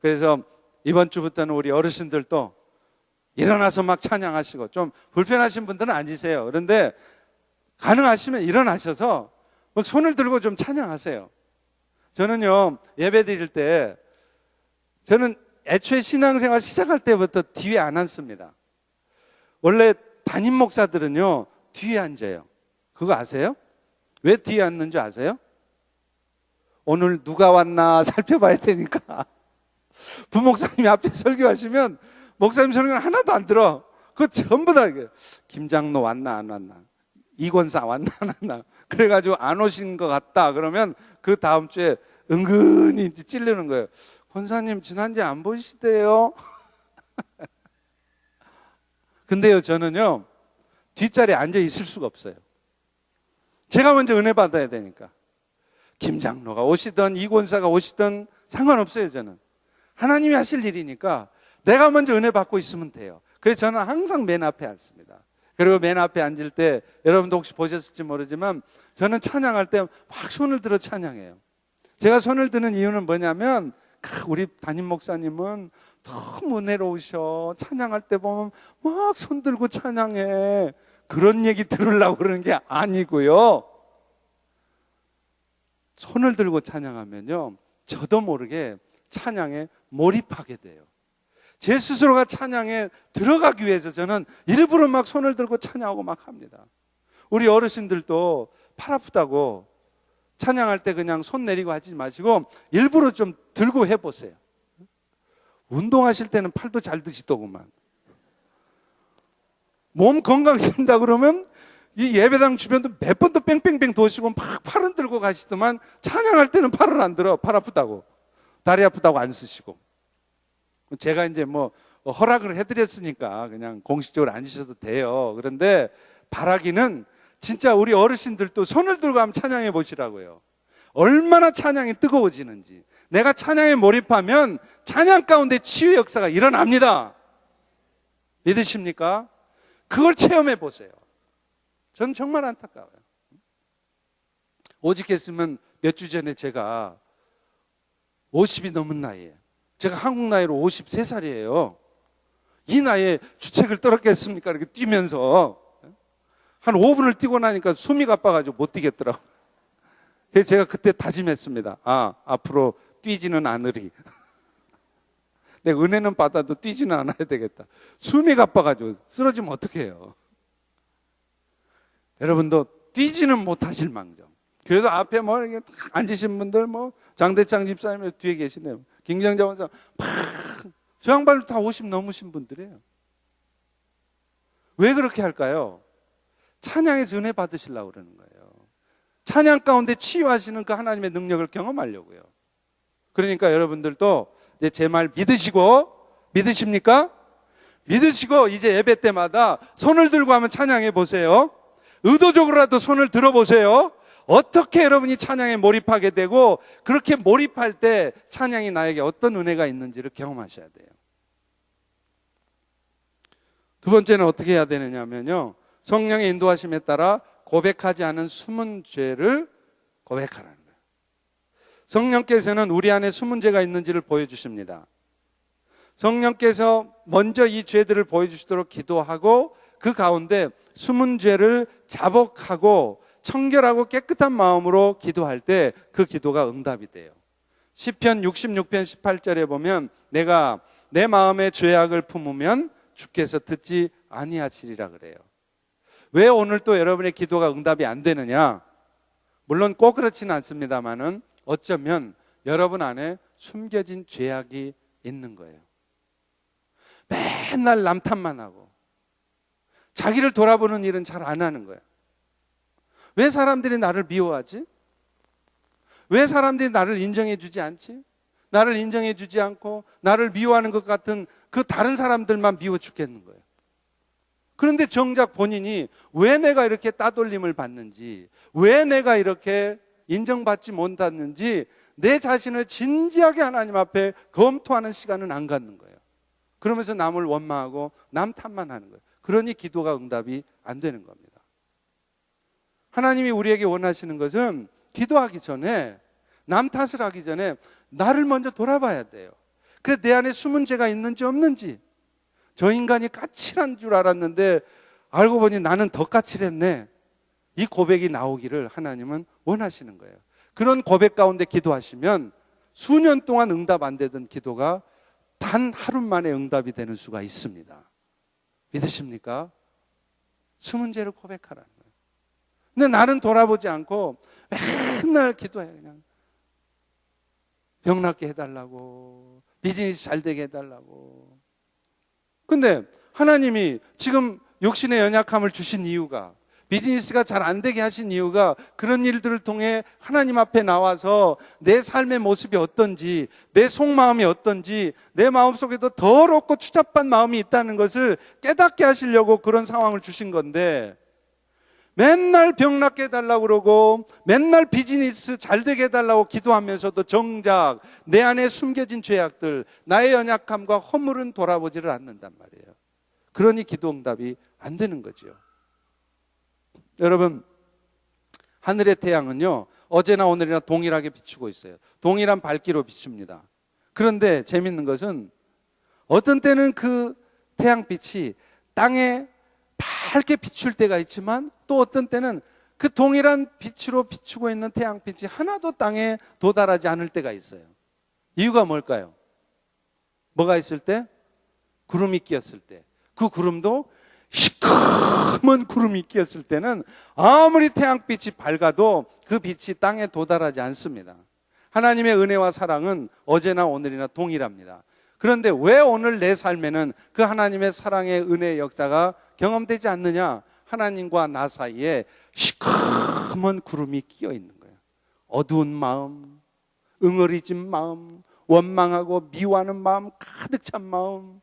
그래서 이번 주부터는 우리 어르신들도 일어나서 막 찬양하시고, 좀 불편하신 분들은 앉으세요. 그런데 가능하시면 일어나셔서 막 손을 들고 좀 찬양하세요. 저는요, 예배 드릴 때 저는 애초에 신앙생활 시작할 때부터 뒤에 안 앉습니다. 원래 담임 목사들은요, 뒤에 앉아요. 그거 아세요? 왜 뒤에 앉는 줄 아세요? 오늘 누가 왔나 살펴봐야 되니까. 부목사님이 앞에 설교하시면 목사님 설교는 하나도 안 들어. 그거 전부 다 김장로 왔나 안 왔나, 이권사 왔나 안 왔나, 그래가지고 안 오신 것 같다 그러면 그 다음 주에 은근히 찔르는 거예요. 권사님 지난주에 안 보이시대요. 근데요, 저는요 뒷자리에 앉아 있을 수가 없어요. 제가 먼저 은혜 받아야 되니까. 김장로가 오시든 이권사가 오시든 상관없어요. 저는 하나님이 하실 일이니까 내가 먼저 은혜 받고 있으면 돼요. 그래서 저는 항상 맨 앞에 앉습니다. 그리고 맨 앞에 앉을 때 여러분도 혹시 보셨을지 모르지만 저는 찬양할 때 막 손을 들어 찬양해요. 제가 손을 드는 이유는 뭐냐면 우리 담임 목사님은 너무 은혜로우셔. 찬양할 때 보면 막 손 들고 찬양해. 그런 얘기 들으려고 그러는 게 아니고요. 손을 들고 찬양하면요, 저도 모르게 찬양에 몰입하게 돼요. 제 스스로가 찬양에 들어가기 위해서 저는 일부러 막 손을 들고 찬양하고 막 합니다. 우리 어르신들도 팔 아프다고 찬양할 때 그냥 손 내리고 하지 마시고 일부러 좀 들고 해보세요. 운동하실 때는 팔도 잘 드시더구만. 몸 건강해진다 그러면 이 예배당 주변도 몇 번도 뺑뺑뺑 도시고 막 팔은 들고 가시더만 찬양할 때는 팔을 안 들어. 팔 아프다고, 다리 아프다고 안 쓰시고. 제가 이제 뭐 허락을 해드렸으니까 그냥 공식적으로 앉으셔도 돼요. 그런데 바라기는 진짜 우리 어르신들도 손을 들고 한번 찬양해 보시라고요. 얼마나 찬양이 뜨거워지는지. 내가 찬양에 몰입하면 찬양 가운데 치유의 역사가 일어납니다. 믿으십니까? 그걸 체험해 보세요. 저는 정말 안타까워요. 오직했으면 몇 주 전에 제가 50이 넘은 나이에, 제가 한국 나이로 53살이에요. 이 나이에 주책을 떨었겠습니까? 이렇게 뛰면서 한 5분을 뛰고 나니까 숨이 가빠가지고 못 뛰겠더라고요. 그래서 제가 그때 다짐했습니다. 앞으로 뛰지는 않으리. 내 은혜는 받아도 뛰지는 않아야 되겠다. 숨이 가빠가지고 쓰러지면 어떡해요. 여러분도 뛰지는 못하실 망정. 그래도 앞에 뭐 이렇게 앉으신 분들, 뭐 장대창 집사님 뒤에 계시네요. 김경자 원사, 저 양반들 다 50 넘으신 분들이에요. 왜 그렇게 할까요? 찬양에서 은혜 받으시려고 그러는 거예요. 찬양 가운데 치유하시는 그 하나님의 능력을 경험하려고요. 그러니까 여러분들도 이제 제 말 믿으시고, 믿으십니까? 믿으시고 이제 예배 때마다 손을 들고 한번 찬양해 보세요. 의도적으로라도 손을 들어보세요. 어떻게 여러분이 찬양에 몰입하게 되고 그렇게 몰입할 때 찬양이 나에게 어떤 은혜가 있는지를 경험하셔야 돼요. 두 번째는 어떻게 해야 되느냐면요, 성령의 인도하심에 따라 고백하지 않은 숨은 죄를 고백하라는 거예요. 성령께서는 우리 안에 숨은 죄가 있는지를 보여주십니다. 성령께서 먼저 이 죄들을 보여주시도록 기도하고 그 가운데 숨은 죄를 자복하고 청결하고 깨끗한 마음으로 기도할 때 그 기도가 응답이 돼요. 시편 66편 18절에 보면 내가 내 마음의 죄악을 품으면 주께서 듣지 아니하시리라 그래요. 왜 오늘 또 여러분의 기도가 응답이 안 되느냐? 물론 꼭 그렇지는 않습니다만은 어쩌면 여러분 안에 숨겨진 죄악이 있는 거예요. 맨날 남 탓만 하고 자기를 돌아보는 일은 잘 안 하는 거예요. 왜 사람들이 나를 미워하지? 왜 사람들이 나를 인정해 주지 않지? 나를 인정해 주지 않고 나를 미워하는 것 같은 그 다른 사람들만 미워 죽겠는 거예요. 그런데 정작 본인이 왜 내가 이렇게 따돌림을 받는지, 왜 내가 이렇게 인정받지 못했는지 내 자신을 진지하게 하나님 앞에 검토하는 시간은 안 갖는 거예요. 그러면서 남을 원망하고 남 탓만 하는 거예요. 그러니 기도가 응답이 안 되는 겁니다. 하나님이 우리에게 원하시는 것은 기도하기 전에, 남 탓을 하기 전에 나를 먼저 돌아봐야 돼요. 그래서 내 안에 숨은 죄가 있는지 없는지. 저 인간이 까칠한 줄 알았는데 알고 보니 나는 더 까칠했네. 이 고백이 나오기를 하나님은 원하시는 거예요. 그런 고백 가운데 기도하시면 수년 동안 응답 안 되던 기도가 단 하루 만에 응답이 되는 수가 있습니다. 믿으십니까? 숨은 죄를 고백하라는 거예요. 근데 나는 돌아보지 않고 맨날 기도해. 그냥 병 낫게 해달라고, 비즈니스 잘 되게 해달라고. 근데 하나님이 지금 육신의 연약함을 주신 이유가, 비즈니스가 잘 안 되게 하신 이유가, 그런 일들을 통해 하나님 앞에 나와서 내 삶의 모습이 어떤지, 내 속마음이 어떤지, 내 마음속에도 더럽고 추잡한 마음이 있다는 것을 깨닫게 하시려고 그런 상황을 주신 건데, 맨날 병 낫게 해달라고 그러고 맨날 비즈니스 잘 되게 해달라고 기도하면서도 정작 내 안에 숨겨진 죄악들, 나의 연약함과 허물은 돌아보지를 않는단 말이에요. 그러니 기도 응답이 안 되는 거죠. 여러분, 하늘의 태양은요, 어제나 오늘이나 동일하게 비추고 있어요. 동일한 밝기로 비춥니다. 그런데 재밌는 것은 어떤 때는 그 태양빛이 땅에 밝게 비출 때가 있지만, 또 어떤 때는 그 동일한 빛으로 비추고 있는 태양빛이 하나도 땅에 도달하지 않을 때가 있어요. 이유가 뭘까요? 뭐가 있을 때? 구름이 끼었을 때. 그 구름도 시커먼 구름이 끼었을 때는 아무리 태양빛이 밝아도 그 빛이 땅에 도달하지 않습니다. 하나님의 은혜와 사랑은 어제나 오늘이나 동일합니다. 그런데 왜 오늘 내 삶에는 그 하나님의 사랑의 은혜의 역사가 경험되지 않느냐? 하나님과 나 사이에 시커먼 구름이 끼어 있는 거예요. 어두운 마음, 응어리진 마음, 원망하고 미워하는 마음, 가득 찬 마음,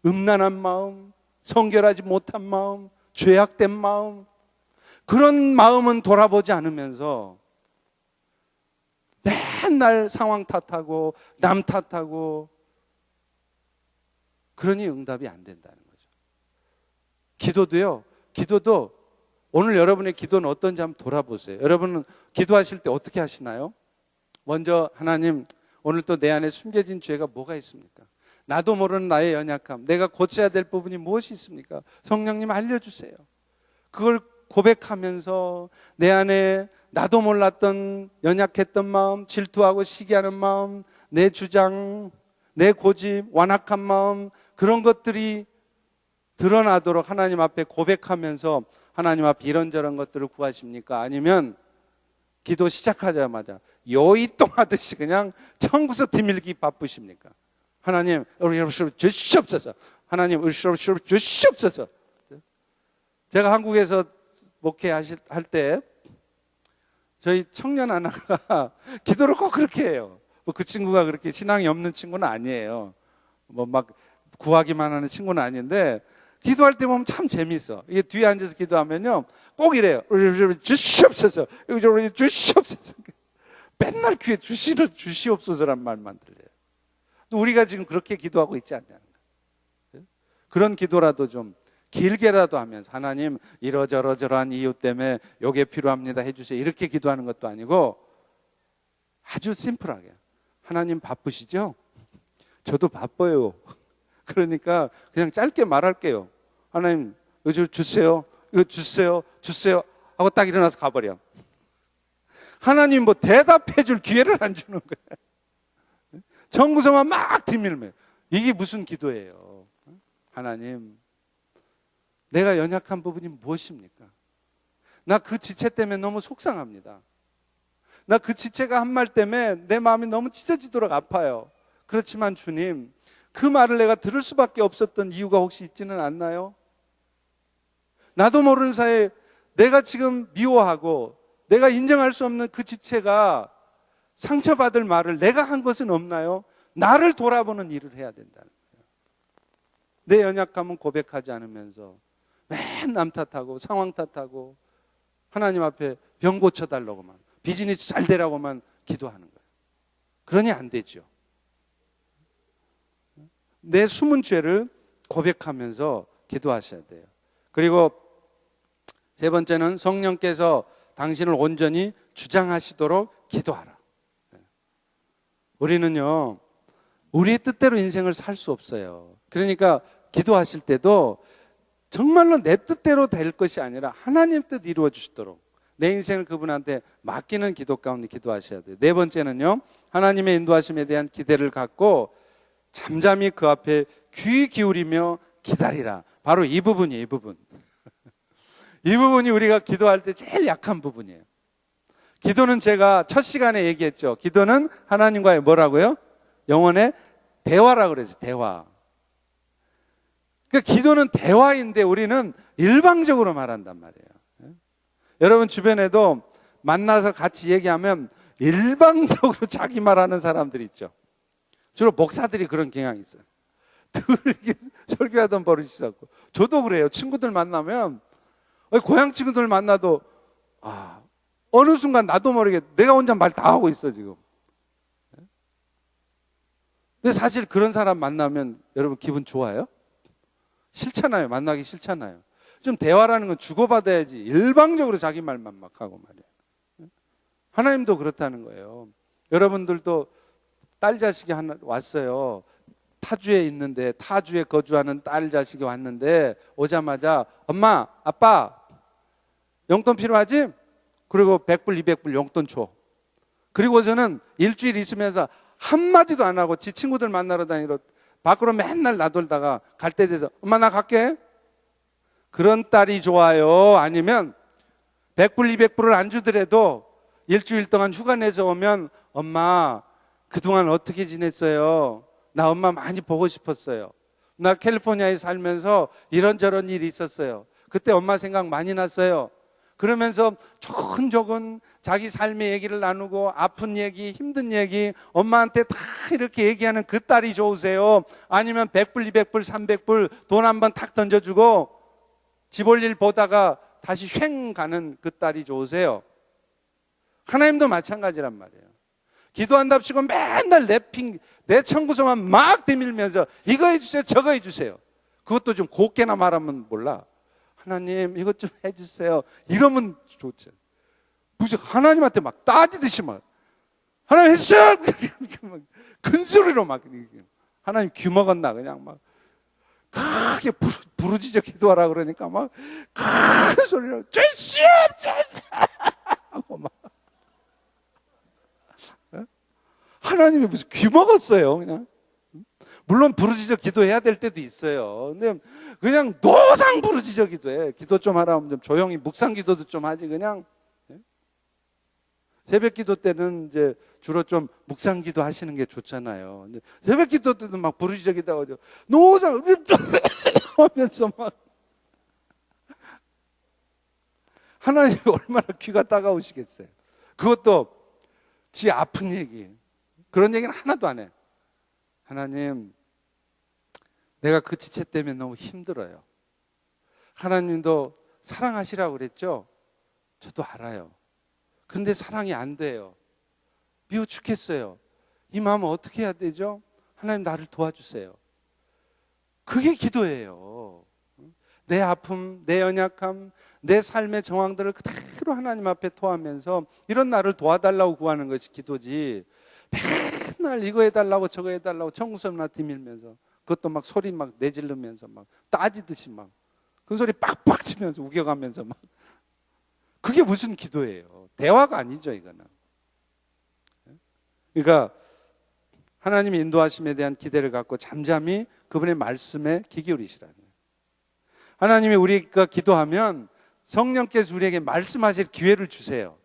음란한 마음, 성결하지 못한 마음, 죄악된 마음, 그런 마음은 돌아보지 않으면서 맨날 상황 탓하고 남 탓하고, 그러니 응답이 안 된다는 거죠. 기도도 오늘 여러분의 기도는 어떤지 한번 돌아보세요. 여러분은 기도하실 때 어떻게 하시나요? 먼저 하나님, 오늘 또 내 안에 숨겨진 죄가 뭐가 있습니까? 나도 모르는 나의 연약함, 내가 고쳐야 될 부분이 무엇이 있습니까? 성령님 알려주세요. 그걸 고백하면서 내 안에 나도 몰랐던 연약했던 마음, 질투하고 시기하는 마음, 내 주장, 내 고집, 완악한 마음, 그런 것들이 드러나도록 하나님 앞에 고백하면서 하나님 앞에 이런저런 것들을 구하십니까? 아니면 기도 시작하자마자 요이똥 하듯이 그냥 천국에서 디밀기 바쁘십니까? 하나님, 우리 주시옵소서. 하나님, 우리 주시옵소서. 제가 한국에서 목회할 때 저희 청년 하나가 기도를 꼭 그렇게 해요. 그 친구가 그렇게 신앙이 없는 친구는 아니에요. 막 구하기만 하는 친구는 아닌데, 기도할 때 보면 참 재밌어. 이게 뒤에 앉아서 기도하면요, 꼭 이래요. 주시옵소서. 주시옵소서. 맨날 귀에 주시옵소서란 말만 들려요. 우리가 지금 그렇게 기도하고 있지 않냐는 거예요. 그런 기도라도 좀 길게라도 하면서, 하나님 이러저러저러한 이유 때문에 요게 필요합니다 해주세요, 이렇게 기도하는 것도 아니고 아주 심플하게, 하나님 바쁘시죠? 저도 바빠요. 그러니까 그냥 짧게 말할게요. 하나님 이거 주세요, 이거 주세요 하고 딱 일어나서 가버려. 하나님 뭐 대답해 줄 기회를 안 주는 거예요. 정구서만 막 뒤밀면, 이게 무슨 기도예요? 하나님, 내가 연약한 부분이 무엇입니까? 나 그 지체 때문에 너무 속상합니다. 나 그 지체가 한 말 때문에 내 마음이 너무 찢어지도록 아파요. 그렇지만 주님, 그 말을 내가 들을 수밖에 없었던 이유가 혹시 있지는 않나요? 나도 모르는 사이에 내가 지금 미워하고 내가 인정할 수 없는 그 지체가 상처받을 말을 내가 한 것은 없나요? 나를 돌아보는 일을 해야 된다는 거예요. 내 연약함은 고백하지 않으면서 맨 남 탓하고 상황 탓하고 하나님 앞에 병 고쳐달라고만, 비즈니스 잘 되라고만 기도하는 거예요. 그러니 안 되죠. 내 숨은 죄를 고백하면서 기도하셔야 돼요. 그리고 세 번째는 성령께서 당신을 온전히 주장하시도록 기도하라. 우리는요, 우리의 뜻대로 인생을 살 수 없어요. 그러니까 기도하실 때도 정말로 내 뜻대로 될 것이 아니라 하나님 뜻 이루어 주시도록 내 인생을 그분한테 맡기는 기도 가운데 기도하셔야 돼요. 네 번째는요, 하나님의 인도하심에 대한 기대를 갖고 잠잠히 그 앞에 귀 기울이며 기다리라. 바로 이 부분이에요. 이 부분. 이 부분이 우리가 기도할 때 제일 약한 부분이에요. 기도는 제가 첫 시간에 얘기했죠. 기도는 하나님과의 뭐라고요? 영혼의 대화라고 그랬어요. 대화. 그러니까 기도는 대화인데 우리는 일방적으로 말한단 말이에요. 여러분 주변에도 만나서 같이 얘기하면 일방적으로 자기 말하는 사람들이 있죠. 주로 목사들이 그런 경향이 있어요. 늘 이렇게 설교하던 버릇이 있었고, 저도 그래요. 친구들 만나면 고향 친구들 만나도 어느 순간 나도 모르게 내가 혼자 말 다 하고 있어 지금. 근데 사실 그런 사람 만나면 여러분 기분 좋아요? 싫잖아요. 만나기 싫잖아요. 좀 대화라는 건 주고받아야지 일방적으로 자기 말만 막 하고 말이에요. 하나님도 그렇다는 거예요. 여러분들도 딸 자식이 하나 왔어요. 타주에 있는데, 타주에 거주하는 딸 자식이 왔는데 오자마자 엄마, 아빠 용돈 필요하지? 그리고 100불, 200불 용돈 줘. 그리고서는 일주일 있으면서 한마디도 안 하고 지 친구들 만나러 다니러 밖으로 맨날 나돌다가 갈 때 돼서 엄마 나 갈게. 그런 딸이 좋아요? 아니면 100불, 200불을 안 주더라도 일주일 동안 휴가 내서 오면 엄마 그동안 어떻게 지냈어요? 나 엄마 많이 보고 싶었어요. 나 캘리포니아에 살면서 이런저런 일이 있었어요. 그때 엄마 생각 많이 났어요. 그러면서 조근조근 자기 삶의 얘기를 나누고 아픈 얘기, 힘든 얘기 엄마한테 다 이렇게 얘기하는 그 딸이 좋으세요? 아니면 100불, 200불, 300불 돈 한번 탁 던져주고 집 올 일 보다가 다시 쉥 가는 그 딸이 좋으세요? 하나님도 마찬가지란 말이에요. 기도한답시고 맨날 내 청구서만 막 대밀면서 이거 해주세요, 저거 해주세요. 그것도 좀 곱게나 말하면 몰라. 하나님 이것 좀 해주세요. 이러면 좋죠. 무슨 하나님한테 막 따지듯이 막 하나님 해주세요. 큰 소리로 막 하나님 귀 먹었나 그냥 막 크게 부르짖어 기도하라 그러니까 막 큰 소리로 주시옵 하고 막 하나님이 무슨 귀 먹었어요 그냥. 물론 부르짖어 기도해야 될 때도 있어요. 근데 그냥 노상 부르짖어 기도해. 기도 좀 하라면 좀 조용히 묵상 기도도 좀 하지 그냥. 새벽 기도 때는 이제 주로 좀 묵상 기도 하시는 게 좋잖아요. 근데 새벽 기도 때도 막 부르짖어 기도하고 노상 하면서 막 하나님이 얼마나 귀가 따가우시겠어요. 그것도 지 아픈 얘기 그런 얘기는 하나도 안 해. 하나님 내가 그 지체 때문에 너무 힘들어요. 하나님도 사랑하시라고 그랬죠? 저도 알아요. 그런데 사랑이 안 돼요. 미워 죽겠어요. 이 마음은 어떻게 해야 되죠? 하나님 나를 도와주세요. 그게 기도예요. 내 아픔, 내 연약함, 내 삶의 정황들을 그대로 하나님 앞에 토하면서 이런 나를 도와달라고 구하는 것이 기도지. 맨날 이거 해달라고 저거 해달라고 청구서나 뒤밀면서 그것도 막 소리 막 내지르면서 막 따지듯이 막 큰 소리 빡빡 치면서 우겨가면서 막 그게 무슨 기도예요? 대화가 아니죠 이거는. 그러니까 하나님의 인도하심에 대한 기대를 갖고 잠잠히 그분의 말씀에 귀 기울이시라는 거예요. 하나님이 우리가 기도하면 성령께서 우리에게 말씀하실 기회를 주세요.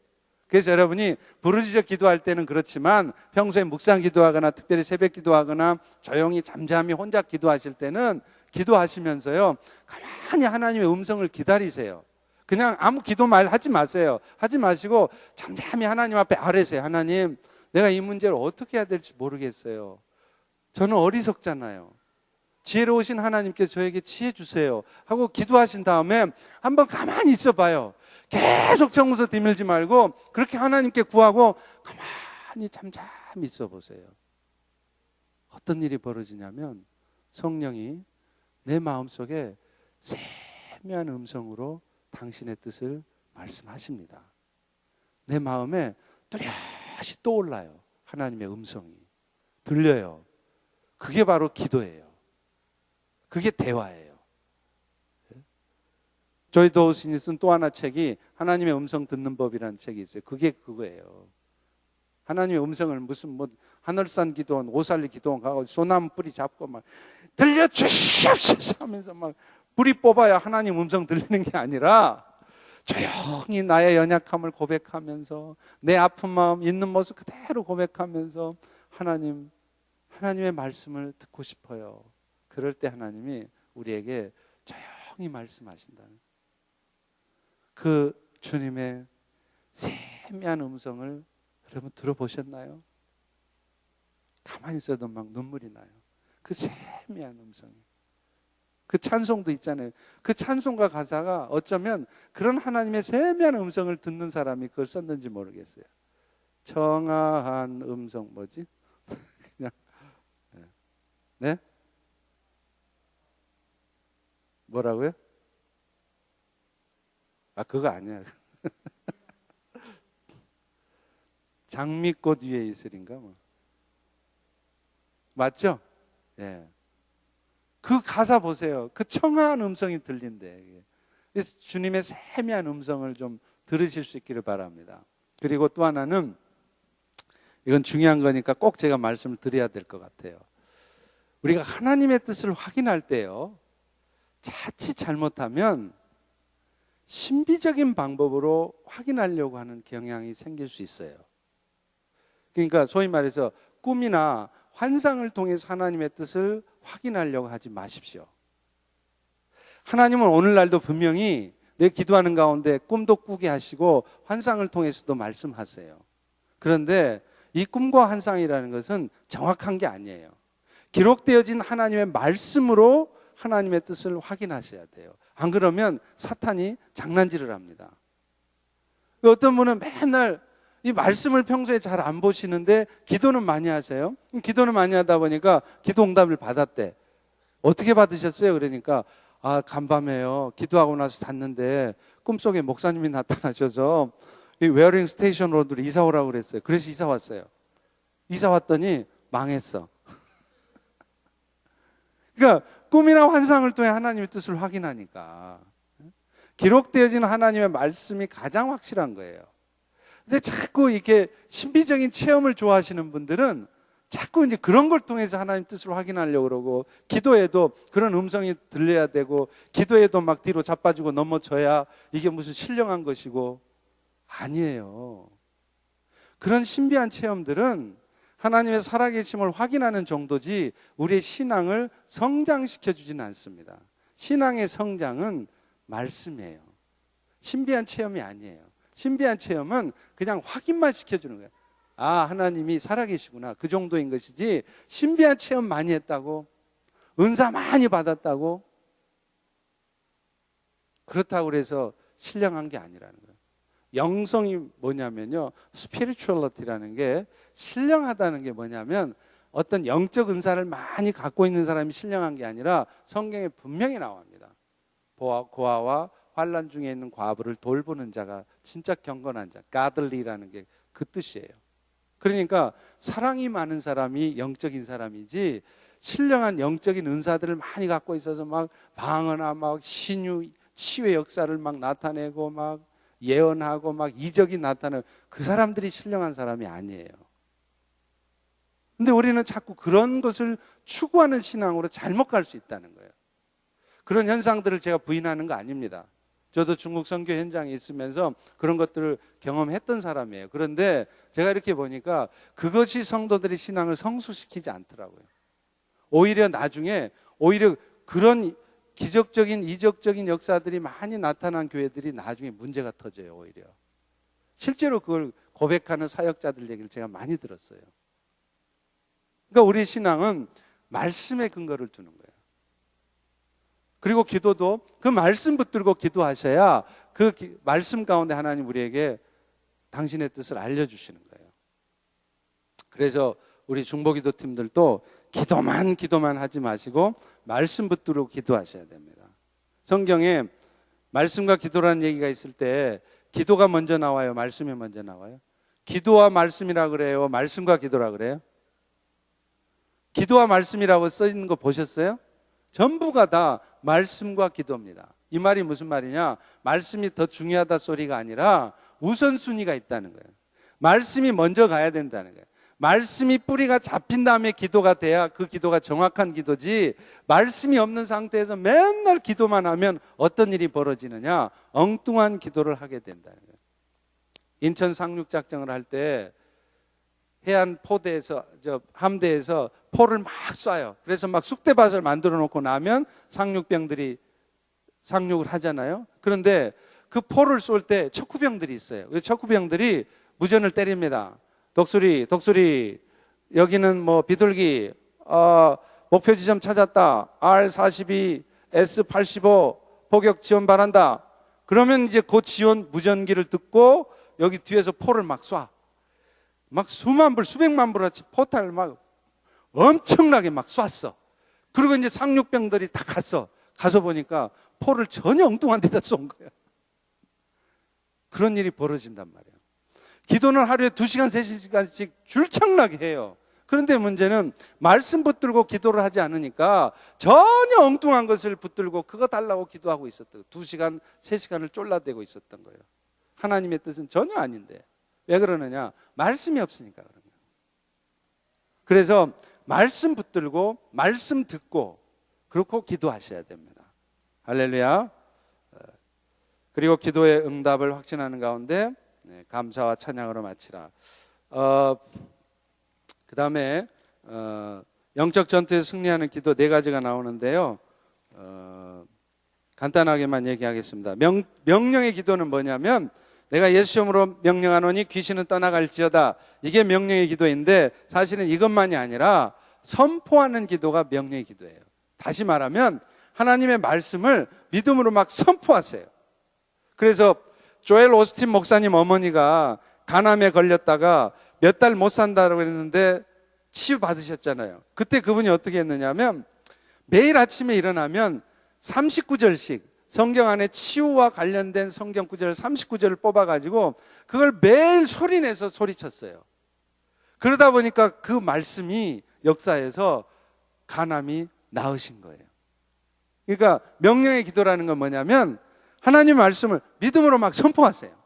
그래서 여러분이 부르짖어 기도할 때는 그렇지만 평소에 묵상 기도하거나 특별히 새벽 기도하거나 조용히 잠잠히 혼자 기도하실 때는 기도하시면서요 가만히 하나님의 음성을 기다리세요. 그냥 아무 기도 말 하지 마세요. 하지 마시고 잠잠히 하나님 앞에 아뢰세요. 하나님 내가 이 문제를 어떻게 해야 될지 모르겠어요. 저는 어리석잖아요. 지혜로우신 하나님께서 저에게 지혜 주세요 하고 기도하신 다음에 한번 가만히 있어 봐요. 계속 청구서 뒤밀지 말고 그렇게 하나님께 구하고 가만히 잠잠히 있어 보세요. 어떤 일이 벌어지냐면 성령이 내 마음속에 세미한 음성으로 당신의 뜻을 말씀하십니다. 내 마음에 뚜렷이 떠올라요. 하나님의 음성이 들려요. 그게 바로 기도예요. 그게 대화예요. 조이 도우슨이 쓴 또 하나 책이 하나님의 음성 듣는 법이라는 책이 있어요. 그게 그거예요. 하나님의 음성을 무슨 뭐 하늘산 기도원, 오살리 기도원 가고 소나무 뿌리 잡고 막 들려주시옵소서 하면서 막 뿌리 뽑아야 하나님 음성 들리는 게 아니라 조용히 나의 연약함을 고백하면서 내 아픈 마음 있는 모습 그대로 고백하면서 하나님의 말씀을 듣고 싶어요. 그럴 때 하나님이 우리에게 조용히 말씀하신다는 그 주님의 세미한 음성을 여러분 들어보셨나요? 가만히 있어도 막 눈물이 나요. 그 세미한 음성이. 그 찬송도 있잖아요. 그 찬송가 가사가 어쩌면 그런 하나님의 세미한 음성을 듣는 사람이 그걸 썼는지 모르겠어요. 청아한 음성 뭐지? 그냥 네? 뭐라고요? 아 그거 아니야. 장미꽃 위에 있으린가 뭐. 맞죠? 예. 그 가사 보세요. 그 청아한 음성이 들린대. 그래서 주님의 세미한 음성을 좀 들으실 수 있기를 바랍니다. 그리고 또 하나는 이건 중요한 거니까 꼭 제가 말씀을 드려야 될 것 같아요. 우리가 하나님의 뜻을 확인할 때요, 자칫 잘못하면 신비적인 방법으로 확인하려고 하는 경향이 생길 수 있어요. 그러니까 소위 말해서 꿈이나 환상을 통해서 하나님의 뜻을 확인하려고 하지 마십시오. 하나님은 오늘날도 분명히 내 기도하는 가운데 꿈도 꾸게 하시고 환상을 통해서도 말씀하세요. 그런데 이 꿈과 환상이라는 것은 정확한 게 아니에요. 기록되어진 하나님의 말씀으로 하나님의 뜻을 확인하셔야 돼요. 안 그러면 사탄이 장난질을 합니다. 어떤 분은 맨날 이 말씀을 평소에 잘 안 보시는데 기도는 많이 하세요. 기도는 많이 하다 보니까 기도 응답을 받았대. 어떻게 받으셨어요? 그러니까 간밤에요. 기도하고 나서 잤는데 꿈속에 목사님이 나타나셔서 이 웨어링 스테이션 로드로 이사 오라고 그랬어요. 그래서 이사 왔어요. 이사 왔더니 망했어. 그러니까 꿈이나 환상을 통해 하나님의 뜻을 확인하니까 기록되어진 하나님의 말씀이 가장 확실한 거예요. 근데 자꾸 이렇게 신비적인 체험을 좋아하시는 분들은 자꾸 이제 그런 걸 통해서 하나님 뜻을 확인하려고 그러고, 기도에도 그런 음성이 들려야 되고, 기도에도 막 뒤로 자빠지고 넘어져야 이게 무슨 신령한 것이고, 아니에요. 그런 신비한 체험들은 하나님의 살아계심을 확인하는 정도지 우리의 신앙을 성장시켜 주지는 않습니다. 신앙의 성장은 말씀이에요. 신비한 체험이 아니에요. 신비한 체험은 그냥 확인만 시켜주는 거예요. 하나님이 살아계시구나, 그 정도인 것이지, 신비한 체험 많이 했다고, 은사 많이 받았다고, 그렇다고 해서 신령한 게 아니라는 거예요. 영성이 뭐냐면요, spirituality라는 게, 신령하다는 게 뭐냐면 어떤 영적 은사를 많이 갖고 있는 사람이 신령한 게 아니라 성경에 분명히 나옵니다. 고아와 환난 중에 있는 과부를 돌보는 자가 진짜 경건한 자, godly라는 게 그 뜻이에요. 그러니까 사랑이 많은 사람이 영적인 사람이지, 신령한 영적인 은사들을 많이 갖고 있어서 막 방언아, 막 신유, 치유의 역사를 막 나타내고 막 예언하고 막 이적이 나타나고, 그 사람들이 신령한 사람이 아니에요. 근데 우리는 자꾸 그런 것을 추구하는 신앙으로 잘못 갈 수 있다는 거예요. 그런 현상들을 제가 부인하는 거 아닙니다. 저도 중국 선교 현장에 있으면서 그런 것들을 경험했던 사람이에요. 그런데 제가 이렇게 보니까 그것이 성도들의 신앙을 성숙시키지 않더라고요. 오히려 나중에 그런 기적적인 이적적인 역사들이 많이 나타난 교회들이 나중에 문제가 터져요. 오히려 실제로 그걸 고백하는 사역자들 얘기를 제가 많이 들었어요. 그러니까 우리 신앙은 말씀에 근거를 두는 거예요. 그리고 기도도 그 말씀 붙들고 기도하셔야 그 말씀 가운데 하나님 우리에게 당신의 뜻을 알려주시는 거예요. 그래서 우리 중보기도 팀들도 기도만 하지 마시고 말씀 붙들고 기도하셔야 됩니다. 성경에 말씀과 기도라는 얘기가 있을 때 기도가 먼저 나와요? 말씀이 먼저 나와요? 기도와 말씀이라 그래요? 말씀과 기도라 그래요? 기도와 말씀이라고 써 있는 거 보셨어요? 전부가 다 말씀과 기도입니다. 이 말이 무슨 말이냐? 말씀이 더 중요하다 소리가 아니라 우선순위가 있다는 거예요. 말씀이 먼저 가야 된다는 거예요. 말씀이 뿌리가 잡힌 다음에 기도가 돼야 그 기도가 정확한 기도지, 말씀이 없는 상태에서 맨날 기도만 하면 어떤 일이 벌어지느냐? 엉뚱한 기도를 하게 된다는 거예요. 인천 상륙작전을 할 때 해안 포대에서, 함대에서 포를 막 쏴요. 그래서 막 쑥대밭을 만들어 놓고 나면 상륙병들이 상륙을 하잖아요. 그런데 그 포를 쏠 때 척후병들이 있어요. 척후병들이 무전을 때립니다. 독수리, 여기는 뭐 비둘기, 목표 지점 찾았다. R42, S85 포격 지원 바란다. 그러면 이제 그 지원 무전기를 듣고 여기 뒤에서 포를 막 쏴. 막 수만 불, 수백만 불어치 포탄을 막 엄청나게 막 쐈어. 그리고 이제 상륙병들이 다 갔어. 가서 보니까 포를 전혀 엉뚱한 데다 쏜 거야. 그런 일이 벌어진단 말이야. 기도는 하루에 2시간, 3시간씩 줄창나게 해요. 그런데 문제는 말씀 붙들고 기도를 하지 않으니까 전혀 엉뚱한 것을 붙들고 그거 달라고 기도하고 있었던, 2시간, 3시간을 쫄라대고 있었던 거예요. 하나님의 뜻은 전혀 아닌데. 왜 그러느냐? 말씀이 없으니까 그런 거예요. 그래서 말씀 붙들고 말씀 듣고 그렇고 기도하셔야 됩니다. 할렐루야. 그리고 기도의 응답을 확신하는 가운데 감사와 찬양으로 마치라. 그 다음에 영적 전투에 승리하는 기도 4가지가 나오는데요. 간단하게만 얘기하겠습니다. 명령의 기도는 뭐냐면, 내가 예수 이름으로 명령하노니 귀신은 떠나갈지어다. 이게 명령의 기도인데, 사실은 이것만이 아니라 선포하는 기도가 명령의 기도예요. 다시 말하면 하나님의 말씀을 믿음으로 막 선포하세요. 그래서 조엘 오스틴 목사님 어머니가 간암에 걸렸다가 몇 달 못 산다고 했는데 치유받으셨잖아요. 그때 그분이 어떻게 했느냐면 매일 아침에 일어나면 39절씩 성경 안에 치유와 관련된 성경 구절 39절을 뽑아가지고 그걸 매일 소리내서 소리쳤어요. 그러다 보니까 그 말씀이 역사에서 간암이 나으신 거예요. 그러니까 명령의 기도라는 건 뭐냐면 하나님 말씀을 믿음으로 막 선포하세요.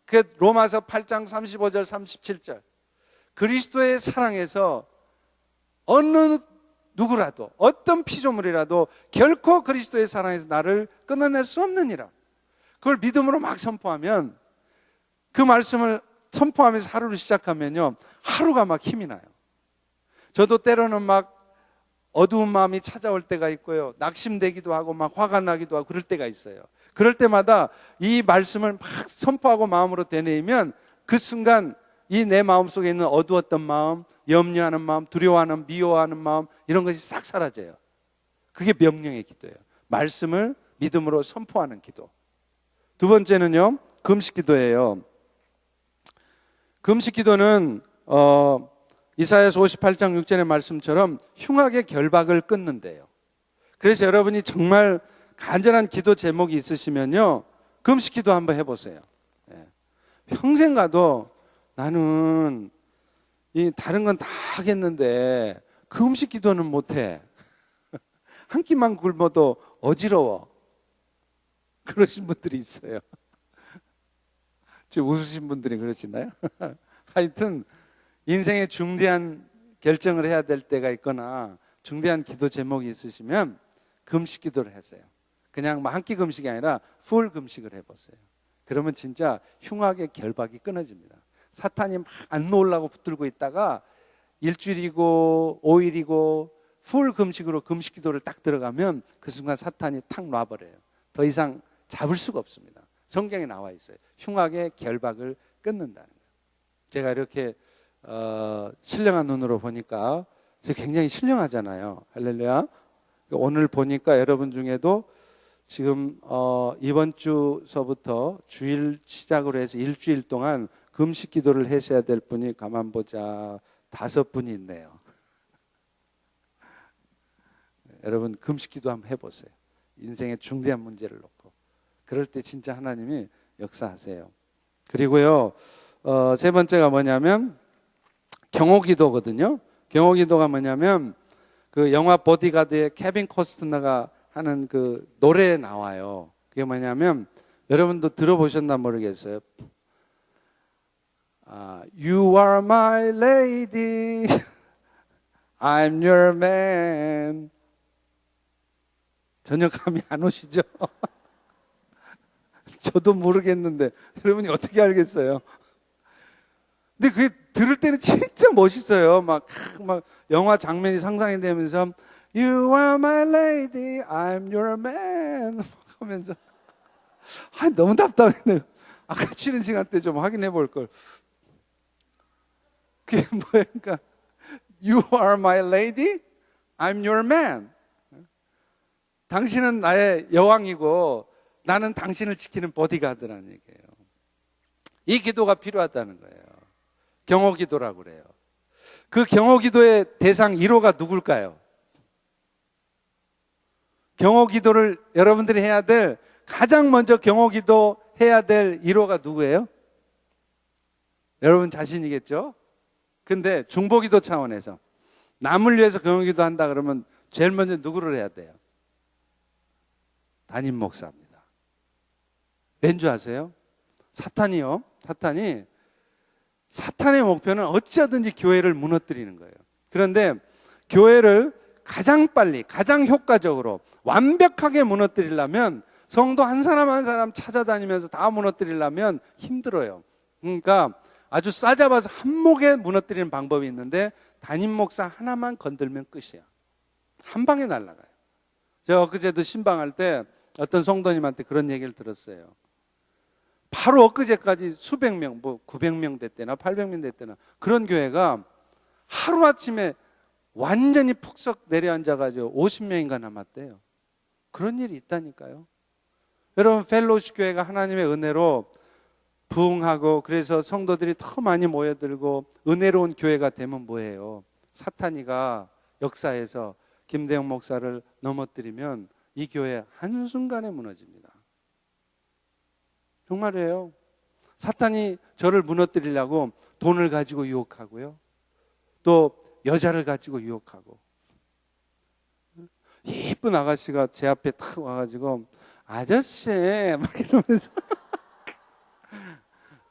그게 로마서 8장 35절 37절. 그리스도의 사랑에서 어느 누구라도 어떤 피조물이라도 결코 그리스도의 사랑에서 나를 끊어낼 수 없느니라. 그걸 믿음으로 막 선포하면, 그 말씀을 선포하면서 하루를 시작하면요, 하루가 막 힘이 나요. 저도 때로는 막 어두운 마음이 찾아올 때가 있고요, 낙심되기도 하고 막 화가 나기도 하고 그럴 때가 있어요. 그럴 때마다 이 말씀을 막 선포하고 마음으로 되뇌이면 그 순간 이 내 마음속에 있는 어두웠던 마음, 염려하는 마음, 두려워하는, 미워하는 마음, 이런 것이 싹 사라져요. 그게 명령의 기도예요. 말씀을 믿음으로 선포하는 기도. 두 번째는요, 금식 기도예요. 금식 기도는 이사야서 58장 6절의 말씀처럼 흉악의 결박을 끊는데요. 그래서 여러분이 정말 간절한 기도 제목이 있으시면요, 금식 기도 한번 해보세요. 평생 가도 나는 이 다른 건 다 하겠는데 금식 기도는 못해. 한 끼만 굶어도 어지러워. 그러신 분들이 있어요. 지금 웃으신 분들이 그러시나요? 하여튼 인생에 중대한 결정을 해야 될 때가 있거나 중대한 기도 제목이 있으시면 금식 기도를 하세요. 그냥 한 끼 금식이 아니라 풀 금식을 해보세요. 그러면 진짜 흉악의 결박이 끊어집니다. 사탄이 막 안 놓으려고 붙들고 있다가 일주일이고 5일이고 풀 금식으로 금식 기도를 딱 들어가면 그 순간 사탄이 탁 놔버려요. 더 이상 잡을 수가 없습니다. 성경에 나와 있어요. 흉악의 결박을 끊는다는 거예요. 제가 이렇게 신령한 눈으로 보니까 굉장히 신령하잖아요. 할렐루야. 오늘 보니까 여러분 중에도 지금 이번 주서부터 주일 시작으로 해서 일주일 동안 금식 기도를 하셔야 될 분이 가만 보자 5분이 있네요. 여러분 금식 기도 한번 해보세요. 인생의 중대한 문제를 놓고. 그럴 때 진짜 하나님이 역사하세요. 그리고요, 세 번째가 뭐냐면 경호 기도거든요. 경호 기도가 뭐냐면 그 영화 보디가드의 케빈 코스트너가 하는 그 노래에 나와요. 그게 뭐냐면 여러분도 들어보셨나 모르겠어요. You are my lady, I'm your man. 전혀 감이 안 오시죠? 저도 모르겠는데 여러분이 어떻게 알겠어요? 근데 그게 들을 때는 진짜 멋있어요. 막 영화 장면이 상상이 되면서 You are my lady, I'm your man 하면서 너무 답답해. 아까 쉬는 시간 때 좀 확인해 볼 걸. 그게 뭐니까 You are my lady, I'm your man. 당신은 나의 여왕이고 나는 당신을 지키는 보디가드라는 얘기예요. 이 기도가 필요하다는 거예요. 경호 기도라고 그래요. 그 경호 기도의 대상 1호가 누굴까요? 경호 기도를 여러분들이 해야 될, 가장 먼저 경호 기도 해야 될 1호가 누구예요? 여러분 자신이겠죠? 근데 중보 기도 차원에서 남을 위해서 경호 기도 한다 그러면 제일 먼저 누구를 해야 돼요? 담임 목사입니다. 왠지 아세요? 사탄이요. 사탄의 목표는 어찌하든지 교회를 무너뜨리는 거예요. 그런데 교회를 가장 빨리, 가장 효과적으로 완벽하게 무너뜨리려면, 성도 한 사람 한 사람 찾아다니면서 다 무너뜨리려면 힘들어요. 그러니까 아주 싸잡아서 한목에 무너뜨리는 방법이 있는데 담임 목사 하나만 건들면 끝이야. 한 방에 날아가요. 제가 엊그제도 신방할 때 어떤 성도님한테 그런 얘기를 들었어요. 바로 엊그제까지 수백 명, 900명 됐대나 800명 됐대나 그런 교회가 하루아침에 완전히 푹석 내려앉아가지고 50명인가 남았대요. 그런 일이 있다니까요. 여러분, 펠로우십 교회가 하나님의 은혜로 부흥하고 그래서 성도들이 더 많이 모여들고 은혜로운 교회가 되면 뭐예요? 사탄이가 역사에서 김대영 목사를 넘어뜨리면 이 교회 한순간에 무너집니다. 정말이에요. 사탄이 저를 무너뜨리려고 돈을 가지고 유혹하고요. 또 여자를 가지고 유혹하고. 예쁜 아가씨가 제 앞에 탁 와가지고 아저씨 막 이러면서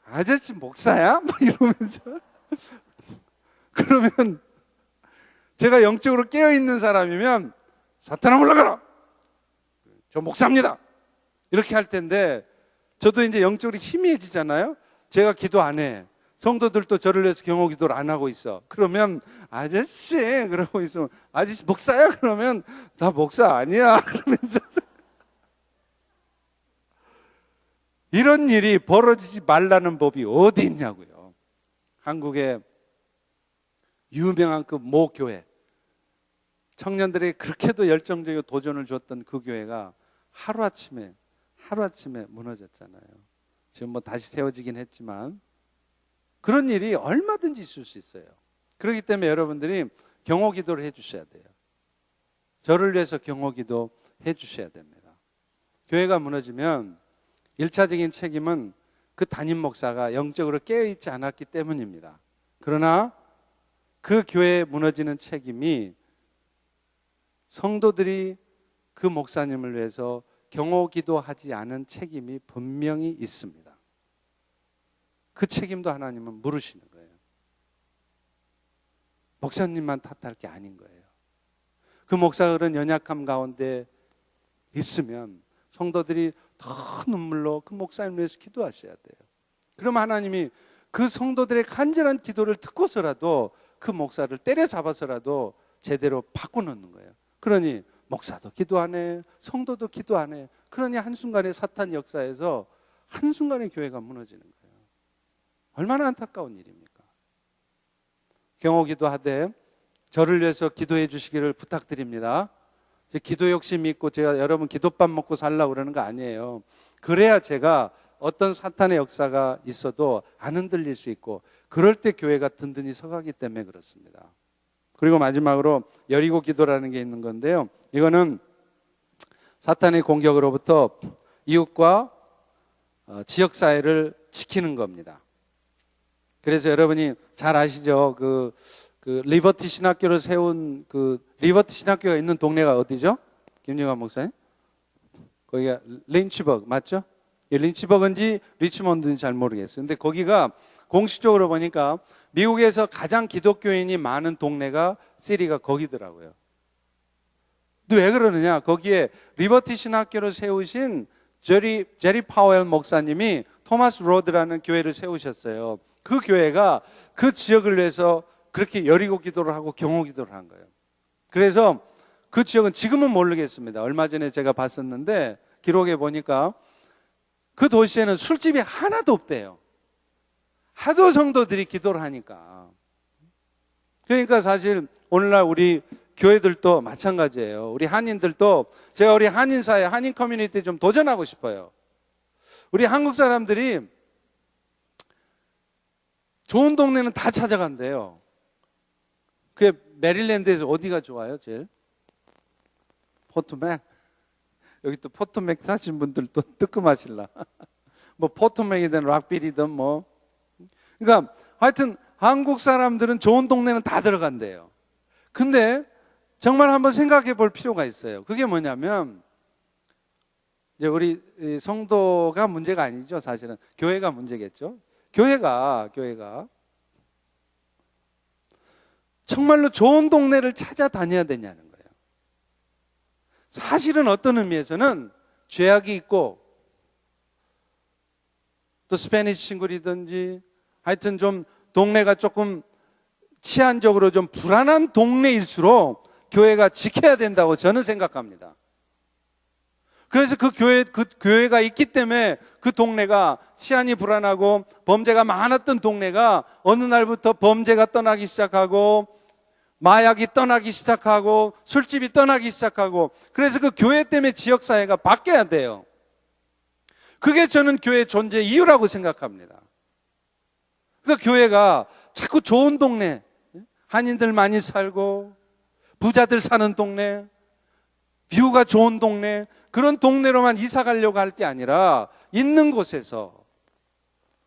아저씨 목사야? 막 이러면서 그러면 제가 영적으로 깨어있는 사람이면 사탄아 물러가라! 저 목사입니다! 이렇게 할 텐데 저도 이제 영적으로 희미해지잖아요. 제가 기도 안 해. 성도들도 저를 위해서 경호 기도를 안 하고 있어. 그러면 아저씨 그러고 있으면 아저씨 목사야? 그러면 나 목사 아니야 그러면서 이런 일이 벌어지지 말라는 법이 어디 있냐고요. 한국의 유명한 그 모 교회, 청년들에게 그렇게도 열정적이고 도전을 줬던 그 교회가 하루아침에 무너졌잖아요. 지금 뭐 다시 세워지긴 했지만 그런 일이 얼마든지 있을 수 있어요. 그렇기 때문에 여러분들이 경호 기도를 해주셔야 돼요. 저를 위해서 경호 기도 해주셔야 됩니다. 교회가 무너지면 1차적인 책임은 그 담임 목사가 영적으로 깨어있지 않았기 때문입니다. 그러나 그 교회에 무너지는 책임이 성도들이 그 목사님을 위해서 경호 기도하지 않은 책임이 분명히 있습니다. 그 책임도 하나님은 물으시는 거예요. 목사님만 탓할 게 아닌 거예요. 그 목사가 그런 연약함 가운데 있으면 성도들이 더 눈물로 그 목사님을 위해서 기도하셔야 돼요. 그럼 하나님이 그 성도들의 간절한 기도를 듣고서라도 그 목사를 때려잡아서라도 제대로 바꿔놓는 거예요. 그러니 목사도 기도 안 해, 성도도 기도 안 해. 그러니 한순간에 사탄 역사에서 한순간에 교회가 무너지는 거예요. 얼마나 안타까운 일입니까? 경호 기도하되 저를 위해서 기도해 주시기를 부탁드립니다. 기도 욕심이 있고 제가 여러분 기도밥 먹고 살라고 그러는 거 아니에요. 그래야 제가 어떤 사탄의 역사가 있어도 안 흔들릴 수 있고 그럴 때 교회가 든든히 서가기 때문에 그렇습니다. 그리고 마지막으로 여리고 기도라는 게 있는 건데요. 이거는 사탄의 공격으로부터 이웃과 지역사회를 지키는 겁니다. 그래서 여러분이 잘 아시죠? 그 리버티 신학교를 세운 그 리버티 신학교가 있는 동네가 어디죠? 김영환 목사님? 거기가 린치버그 맞죠? 린치버그인지 리치몬드인지 잘 모르겠어요. 근데 거기가 공식적으로 보니까 미국에서 가장 기독교인이 많은 동네가 시리가 거기더라고요. 근데 왜 그러느냐? 거기에 리버티 신학교를 세우신 제리 파웰 목사님이 토마스 로드라는 교회를 세우셨어요. 그 교회가 그 지역을 위해서 그렇게 여리고 기도를 하고 경호 기도를 한 거예요. 그래서 그 지역은 지금은 모르겠습니다. 얼마 전에 제가 봤었는데 기록에 보니까 그 도시에는 술집이 하나도 없대요. 하도 성도들이 기도를 하니까. 그러니까 사실 오늘날 우리 교회들도 마찬가지예요. 우리 한인들도 제가 우리 한인사회, 한인 커뮤니티에 좀 도전하고 싶어요. 우리 한국 사람들이 좋은 동네는 다 찾아간대요. 그게 메릴랜드에서 어디가 좋아요, 제일? 포토맥. 여기 또 포토맥 사신 분들 또 뜨끔하실라. 뭐 포토맥이든 락빌이든 뭐. 그러니까 하여튼 한국 사람들은 좋은 동네는 다 들어간대요. 근데 정말 한번 생각해 볼 필요가 있어요. 그게 뭐냐면 이제 우리 성도가 문제가 아니죠. 사실은 교회가 문제겠죠. 교회가 정말로 좋은 동네를 찾아다녀야 되냐는 거예요. 사실은 어떤 의미에서는 죄악이 있고 또 스페니시 친구이든지 하여튼 좀 동네가 조금 치안적으로 좀 불안한 동네일수록 교회가 지켜야 된다고 저는 생각합니다. 그래서 그 교회가 있기 때문에 그 동네가 치안이 불안하고 범죄가 많았던 동네가 어느 날부터 범죄가 떠나기 시작하고 마약이 떠나기 시작하고 술집이 떠나기 시작하고 그래서 그 교회 때문에 지역사회가 바뀌어야 돼요. 그게 저는 교회의 존재 이유라고 생각합니다. 그러니까 교회가 자꾸 좋은 동네, 한인들 많이 살고 부자들 사는 동네, 뷰가 좋은 동네, 그런 동네로만 이사 가려고 할 게 아니라 있는 곳에서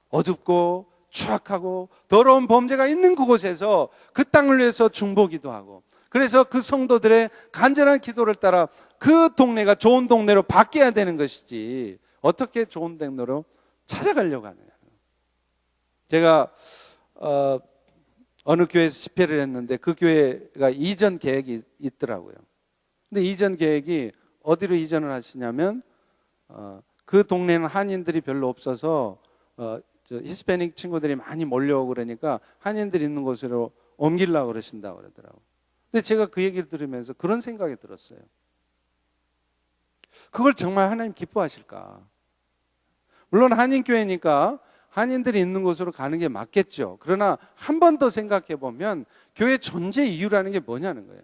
어둡고 추악하고 더러운 범죄가 있는 그곳에서 그 땅을 위해서 중보기도 하고 그래서 그 성도들의 간절한 기도를 따라 그 동네가 좋은 동네로 바뀌어야 되는 것이지 어떻게 좋은 동네로 찾아가려고 하느냐. 제가 어느 교회에서 집회를 했는데 그 교회가 이전 계획이 있더라고요. 근데 이전 계획이 어디로 이전을 하시냐면 그 동네는 한인들이 별로 없어서 히스패닉 친구들이 많이 몰려오고 그러니까 한인들이 있는 곳으로 옮기려고 그러신다고 그러더라고요. 근데 제가 그 얘기를 들으면서 그런 생각이 들었어요. 그걸 정말 하나님 기뻐하실까? 물론 한인교회니까 한인들이 있는 곳으로 가는 게 맞겠죠. 그러나 한 번 더 생각해 보면 교회 존재 이유라는 게 뭐냐는 거예요.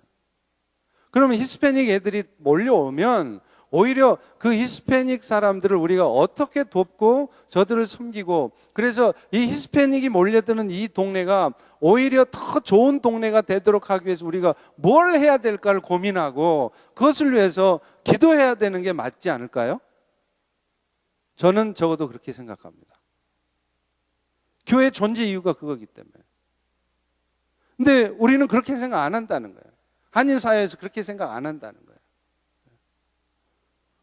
그러면 히스패닉 애들이 몰려오면 오히려 그 히스패닉 사람들을 우리가 어떻게 돕고 저들을 섬기고 그래서 이 히스패닉이 몰려드는 이 동네가 오히려 더 좋은 동네가 되도록 하기 위해서 우리가 뭘 해야 될까를 고민하고 그것을 위해서 기도해야 되는 게 맞지 않을까요? 저는 적어도 그렇게 생각합니다. 교회의 존재 이유가 그거기 때문에. 근데 우리는 그렇게 생각 안 한다는 거예요. 한인사회에서 그렇게 생각 안 한다는 거예요.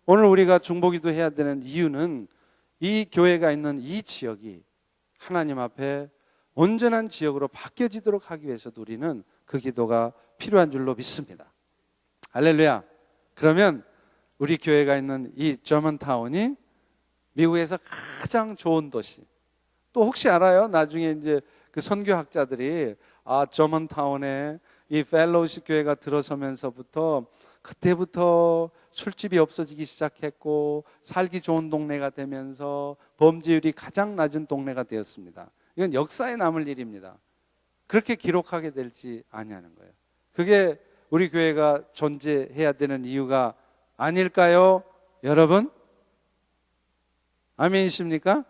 오늘 우리가 중보기도 해야 되는 이유는 이 교회가 있는 이 지역이 하나님 앞에 온전한 지역으로 바뀌어지도록 하기 위해서도 우리는 그 기도가 필요한 줄로 믿습니다. 할렐루야. 그러면 우리 교회가 있는 이 저먼타운이 미국에서 가장 좋은 도시. 또 혹시 알아요? 나중에 이제 그 선교학자들이 저먼타운에 이 펠로우십 교회가 들어서면서부터 그때부터 술집이 없어지기 시작했고 살기 좋은 동네가 되면서 범죄율이 가장 낮은 동네가 되었습니다. 이건 역사에 남을 일입니다. 그렇게 기록하게 될지 아니하는 거예요. 그게 우리 교회가 존재해야 되는 이유가 아닐까요? 여러분? 아멘이십니까?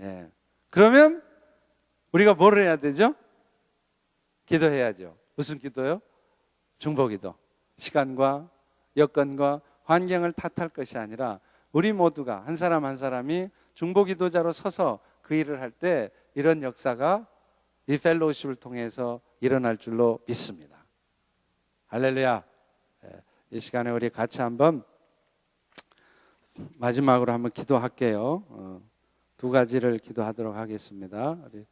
예. 그러면 우리가 뭘 해야 되죠? 기도해야죠. 무슨 기도요? 중보기도. 시간과 여건과 환경을 탓할 것이 아니라 우리 모두가 한 사람 한 사람이 중보기도자로 서서 그 일을 할 때 이런 역사가 이 펠로우십을 통해서 일어날 줄로 믿습니다. 할렐루야. 이 시간에 우리 같이 한번 마지막으로 한번 기도할게요. 두 가지를 기도하도록 하겠습니다. 우리